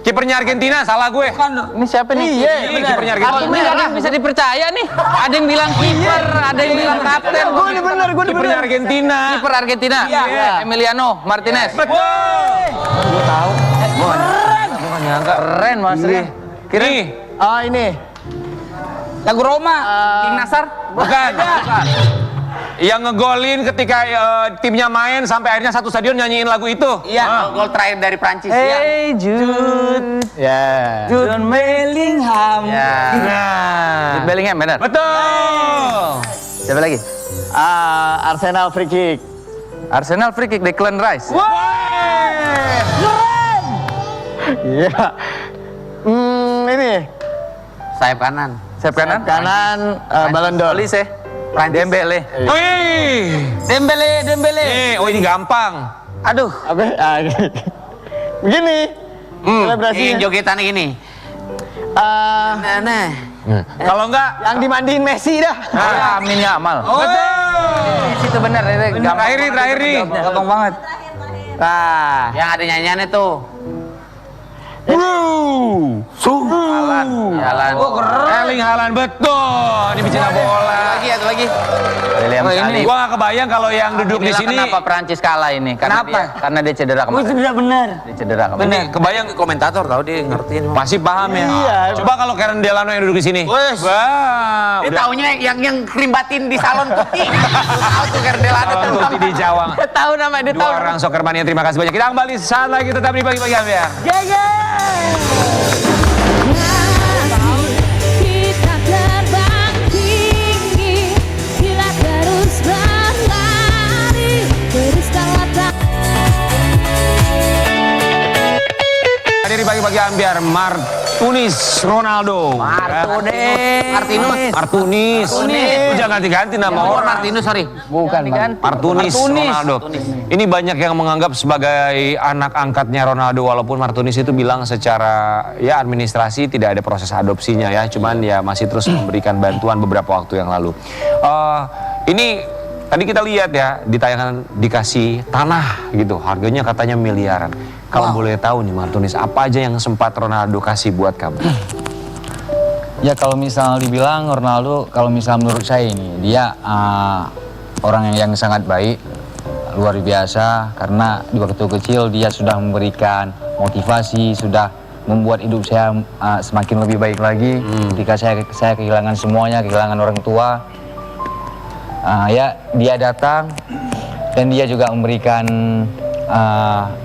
Kipernya Argentina, salah gue. Ini siapa nih? Ini kipernya Ini Argentina. ada yang bisa dipercaya nih. Ada yang bilang kiper, ada yang bilang kapten. gue ini bener. Kipernya Argentina. Kiper Argentina. Iya. Emiliano Martinez. Betul. Gue tahu. Gue nyangka. Keren Mas Ri. Kiri. Oh ini. Lagu Roma. King Nasar. Bukan. Yang ngegolin ketika timnya main sampai akhirnya satu stadion nyanyiin lagu itu. Iya, gol terakhir dari Prancis. Hey Jude. Ya. Jude Bellingham. Ya. Jude Bellingham benar. Betul. Siapa lagi? Arsenal free kick. Arsenal free kick Declan Rice. Iya. Ini. Sayap kanan. Sayap kanan. Kanan Ballon d'Or. Olise. Dembele. Wih. Dembele. Oh ini gampang. Aduh. Apa? Begini. Selebrasinya. Ini jogetan ini. Nah. Kalau enggak, Yang dimandiin Messi dah. Amin ya amal. betul. Itu benar itu. Terakhir nih. Gampang banget. Nah. Yang ada nyanyiannya tuh. Jalan. Oh, keren. Erling Haaland, betul. Ini bicara bola. Satu lagi. William Saliba. Gua gak kebayang kalau yang duduk di Inilah sini. kenapa Prancis kalah ini? Karena dia cedera Oh, itu kemarin. tidak benar. Dia cedera kemarin. Ini kebayang Komentator tahu dia ngertiin. pasti paham ya. Iya. Coba kalau Karen Delano yang duduk di sini. Wes. Wah, Dia udah taunya yang kerimbatin di salon putih. Tahu tuh Gardelano kalau tuh. Tuti di Jawang. Tahu nama dia Dua orang soccer mania, terima kasih banyak. Kita kembali saat lagi tetap di pagi-pagi ambiar. Gege. Kita terbang tinggi, bila terus berlari, teruskanlah Dari pagi-pagi ambiar Martunis Ronaldo. Martunis. Lu jangan ganti-ganti nama orang. Martinus, sorry. Bukan, Bang. Martunis Ronaldo. Ini banyak yang menganggap sebagai anak angkatnya Ronaldo, walaupun Martunis itu bilang secara ya administrasi tidak ada proses adopsinya ya, cuman ya masih terus memberikan bantuan beberapa waktu yang lalu. Ini tadi kita lihat ya di tayangan dikasih tanah gitu, harganya katanya miliaran. Kalau boleh tahu nih Martunis, apa aja yang sempat Ronaldo kasih buat kamu? Ya kalau misal dibilang Ronaldo, kalau misal menurut saya ini dia orang yang sangat baik, luar biasa, karena di waktu kecil dia sudah memberikan motivasi, sudah membuat hidup saya semakin lebih baik lagi. Ketika saya kehilangan semuanya, kehilangan orang tua, ya dia datang dan dia juga memberikan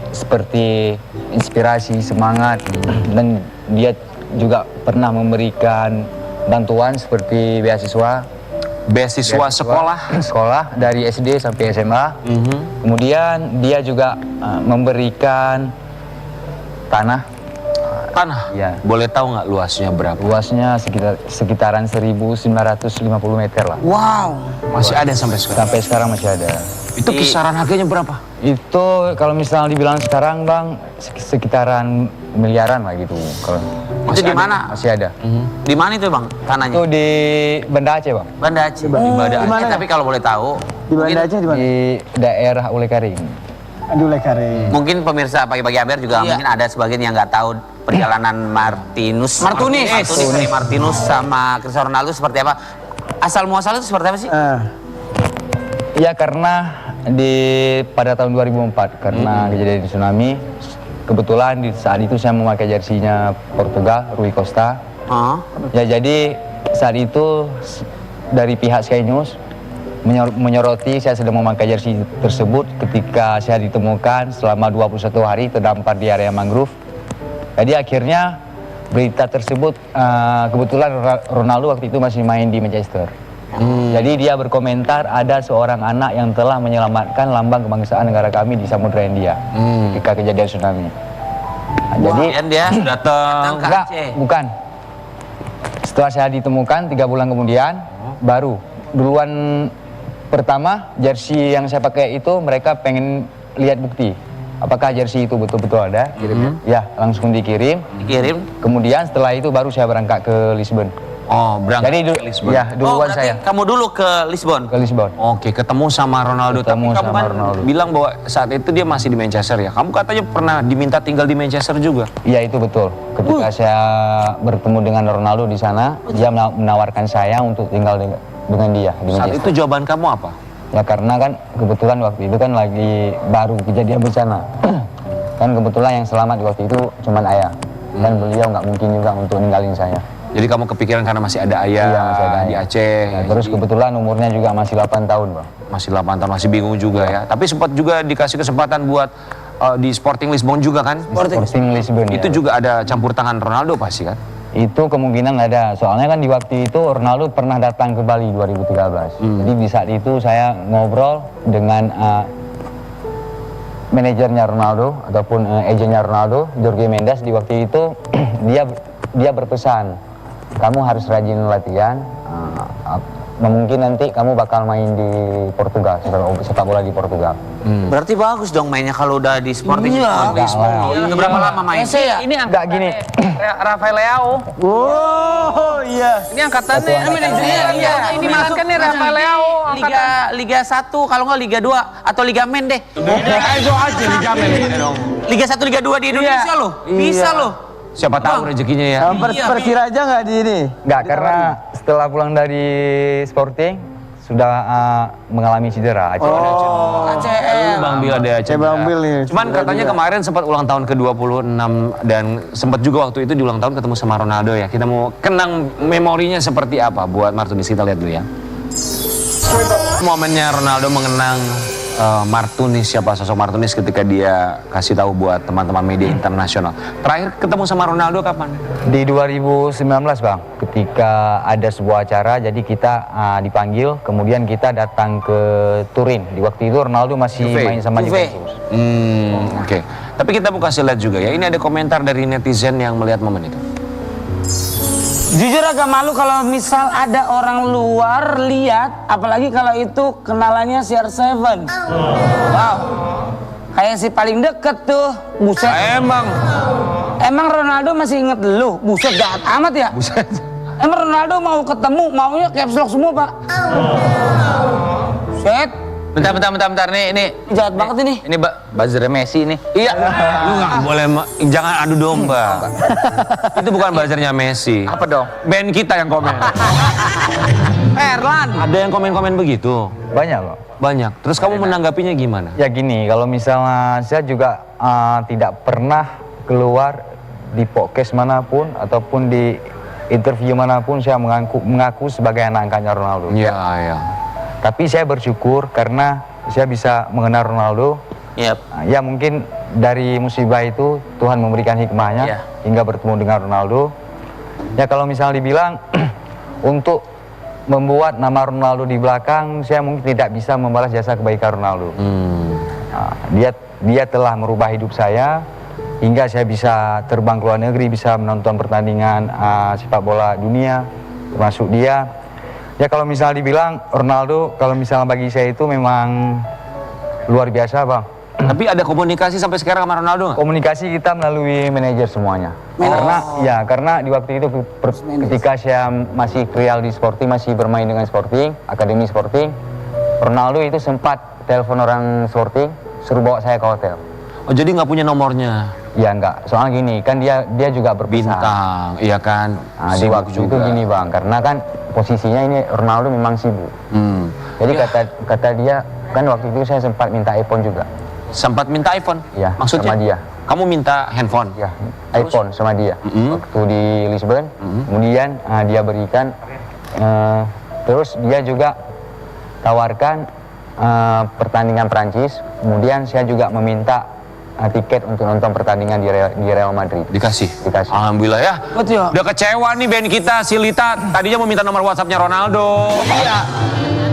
seperti inspirasi, semangat, dan dia juga pernah memberikan bantuan seperti beasiswa sekolah dari SD sampai SMA. Kemudian dia juga memberikan tanah. Ya. Boleh tahu nggak luasnya berapa? Luasnya sekitaran 1.950 meter lah. Wow. Masih ada sampai sekarang? Sampai sekarang masih ada. Itu kisaran harganya berapa? Itu kalau misalnya dibilang sekarang Bang, sekitaran miliaran lah gitu. Kalau Itu di mana? Masih ada. Di mana itu Bang tanahnya? Itu di Banda Aceh Bang. Banda Aceh. Di Banda Aceh. Tapi kalau boleh tahu, Di Banda Aceh di mana? Di daerah Ulekaring. Di Ulekaring. mungkin pemirsa pagi-pagi ambiar juga mungkin ada sebagian yang nggak tahu perjalanan Martinus sama Cristiano Ronaldo seperti apa. Asal muasal itu seperti apa sih? Ya karena pada tahun 2004 karena kejadian tsunami, kebetulan di saat itu saya memakai jersinya Portugal, Rui Costa. Ya jadi saat itu dari pihak Sky News menyoroti saya sedang memakai jersey tersebut ketika saya ditemukan selama 21 hari terdampar di area mangrove. Jadi akhirnya berita tersebut kebetulan Ronaldo waktu itu masih main di Manchester. Jadi dia berkomentar ada seorang anak yang telah menyelamatkan lambang kebangsaan negara kami di Samudra India ketika kejadian tsunami. Nah, jadi dia datang ke enggak, Aceh. bukan. Setelah saya ditemukan 3 bulan kemudian baru duluan pertama jersey yang saya pakai itu mereka pengen lihat bukti apakah jersey itu betul-betul ada. Ya langsung dikirim. Kemudian setelah itu baru saya berangkat ke Lisbon. Oh, berangkat Jadi ke Lisbon. Ya, duluan saya. Kamu dulu ke Lisbon? Ke Lisbon. Oke, ketemu sama Ronaldo. Ketemu Tapi kamu sama kan Ronaldo. bilang bahwa saat itu dia masih di Manchester ya. Kamu katanya pernah diminta tinggal di Manchester juga. Iya itu betul. Ketika saya bertemu dengan Ronaldo di sana, dia menawarkan saya untuk tinggal dengan dia di Saat Manchester. itu jawaban kamu apa? Ya karena kan kebetulan waktu itu kan lagi baru kejadian bencana. Kan kebetulan yang selamat waktu itu cuman ayah. Dan beliau nggak mungkin juga untuk ninggalin saya. Jadi kamu kepikiran karena masih ada ayah, Iya, masih ada di ayah. Aceh. Ya, terus kebetulan umurnya juga masih 8 tahun, Bang. Masih 8 tahun, masih bingung juga ya. Tapi sempat juga dikasih kesempatan buat di Sporting Lisbon juga kan? Sporting Lisbon. Itu ya. juga ada campur tangan Ronaldo pasti kan? Itu kemungkinan ada. Soalnya kan di waktu itu Ronaldo pernah datang ke Bali 2013. Jadi di saat itu saya ngobrol dengan manajernya Ronaldo ataupun agennya Ronaldo, Jorge Mendes. Di waktu itu dia berpesan, kamu harus rajin latihan. Mungkin nanti kamu bakal main di Portugal, sepak bola di Portugal. Berarti bagus dong mainnya kalau udah di Sporting Lisbon. Udah berapa lama main? Ini Enggak gini. Rafael Leao. Oh iya. Ini angkatannya, manajernya. Iya, ini malah kan nih Rafael Leao. Liga 1 kalau nggak Liga 2 atau Liga Men deh. Ayo aja dijamin dong. Liga 1 Liga 2 di Indonesia loh. Bisa loh. Siapa tahu rezekinya ya. Persiraja nggak di ini? Enggak, karena setelah pulang dari Sporting sudah mengalami cedera. Bang Bil ada Aceh. Bang Bil nih. Cuman katanya kemarin sempat ulang tahun ke-26 dan sempat juga waktu itu di ulang tahun ketemu sama Ronaldo ya. Kita mau kenang memorinya seperti apa buat Martunis, kita lihat dulu ya. Momennya Ronaldo mengenang Martunis, siapa sosok Martunis ketika dia kasih tahu buat teman-teman media internasional. Terakhir ketemu sama Ronaldo kapan? Di 2019 Bang, ketika ada sebuah acara, jadi kita dipanggil, kemudian kita datang ke Turin. Di waktu itu Ronaldo masih main sama Juventus. Oke. Tapi kita mau kasih lihat juga ya, ini ada komentar dari netizen yang melihat momen itu. Jujur agak malu kalau misal ada orang luar lihat, apalagi kalau itu kenalannya CR7. Wow, kayak si paling deket tuh, buset. Emang Ronaldo masih inget lu, buset jahat amat ya. Buset. Emang Ronaldo mau ketemu, maunya caps lock semua pak. Set. Bentar, nih. Jahat banget ini. Ini buzzer Messi nih. Iya. Lu nggak boleh, jangan adu domba. Itu bukan buzzernya Messi. Apa dong? Band kita yang komen. Erlan. Ada yang komen-komen begitu? Banyak Bang. Banyak. Terus kamu menanggapinya gimana? Ya gini, kalau misalnya saya juga tidak pernah keluar di podcast manapun ataupun di interview manapun saya mengaku sebagai anak angkatnya Ronaldo. Iya. Tapi saya bersyukur karena saya bisa mengenal Ronaldo. Ya mungkin dari musibah itu Tuhan memberikan hikmahnya hingga bertemu dengan Ronaldo. Ya kalau misalnya dibilang untuk membuat nama Ronaldo di belakang, saya mungkin tidak bisa membalas jasa kebaikan Ronaldo. Dia telah merubah hidup saya hingga saya bisa terbang ke luar negeri, bisa menonton pertandingan sepak bola dunia, termasuk dia. Ya kalau misalnya dibilang Ronaldo, kalau misalnya bagi saya itu memang luar biasa Bang. Tapi ada komunikasi sampai sekarang sama Ronaldo nggak? Komunikasi kita melalui manajer semuanya. Karena di waktu itu ketika saya masih trial di Sporting, masih bermain dengan Sporting, Akademi Sporting, Ronaldo itu sempat telepon orang Sporting, suruh bawa saya ke hotel. Oh jadi nggak punya nomornya? Ya enggak, soalnya gini, kan dia juga berpesan. Bintang, iya kan. Di waktu itu gini Bang, karena kan posisinya ini Ronaldo memang sibuk. Jadi kata dia, kan waktu itu saya sempat minta iPhone juga. Sempat minta iPhone? Ya, maksudnya? sama dia. Kamu minta handphone? Ya, iPhone sama dia. Waktu di Lisbon, kemudian dia berikan, terus dia juga tawarkan pertandingan Prancis, kemudian saya juga meminta tiket untuk nonton pertandingan di Real Madrid. Dikasih? Alhamdulillah ya. Betul. Udah kecewa nih band kita, si Lita. Tadinya mau minta nomor WhatsApp-nya Ronaldo. Iya.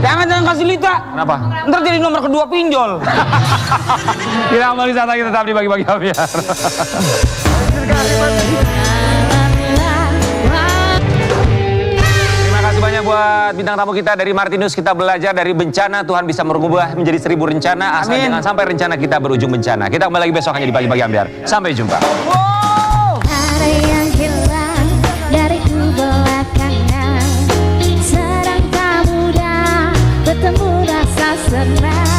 Jangan kasih Lita. Kenapa? Ntar jadi nomor kedua pinjol. Kita kembali saat lagi tetap di Bagi-Bagi Ambiar. Terima kasih banyak buat bintang tamu kita dari Martinus. Kita belajar dari bencana, Tuhan bisa merubah menjadi 1000 rencana. Asal jangan sampai rencana kita berujung bencana. Kita kembali lagi besok hanya di Bagi-Bagi Ambiar. Sampai jumpa. Ada yang hilang dariku belakangan. Sedang tak mudah bertemu rasa senang.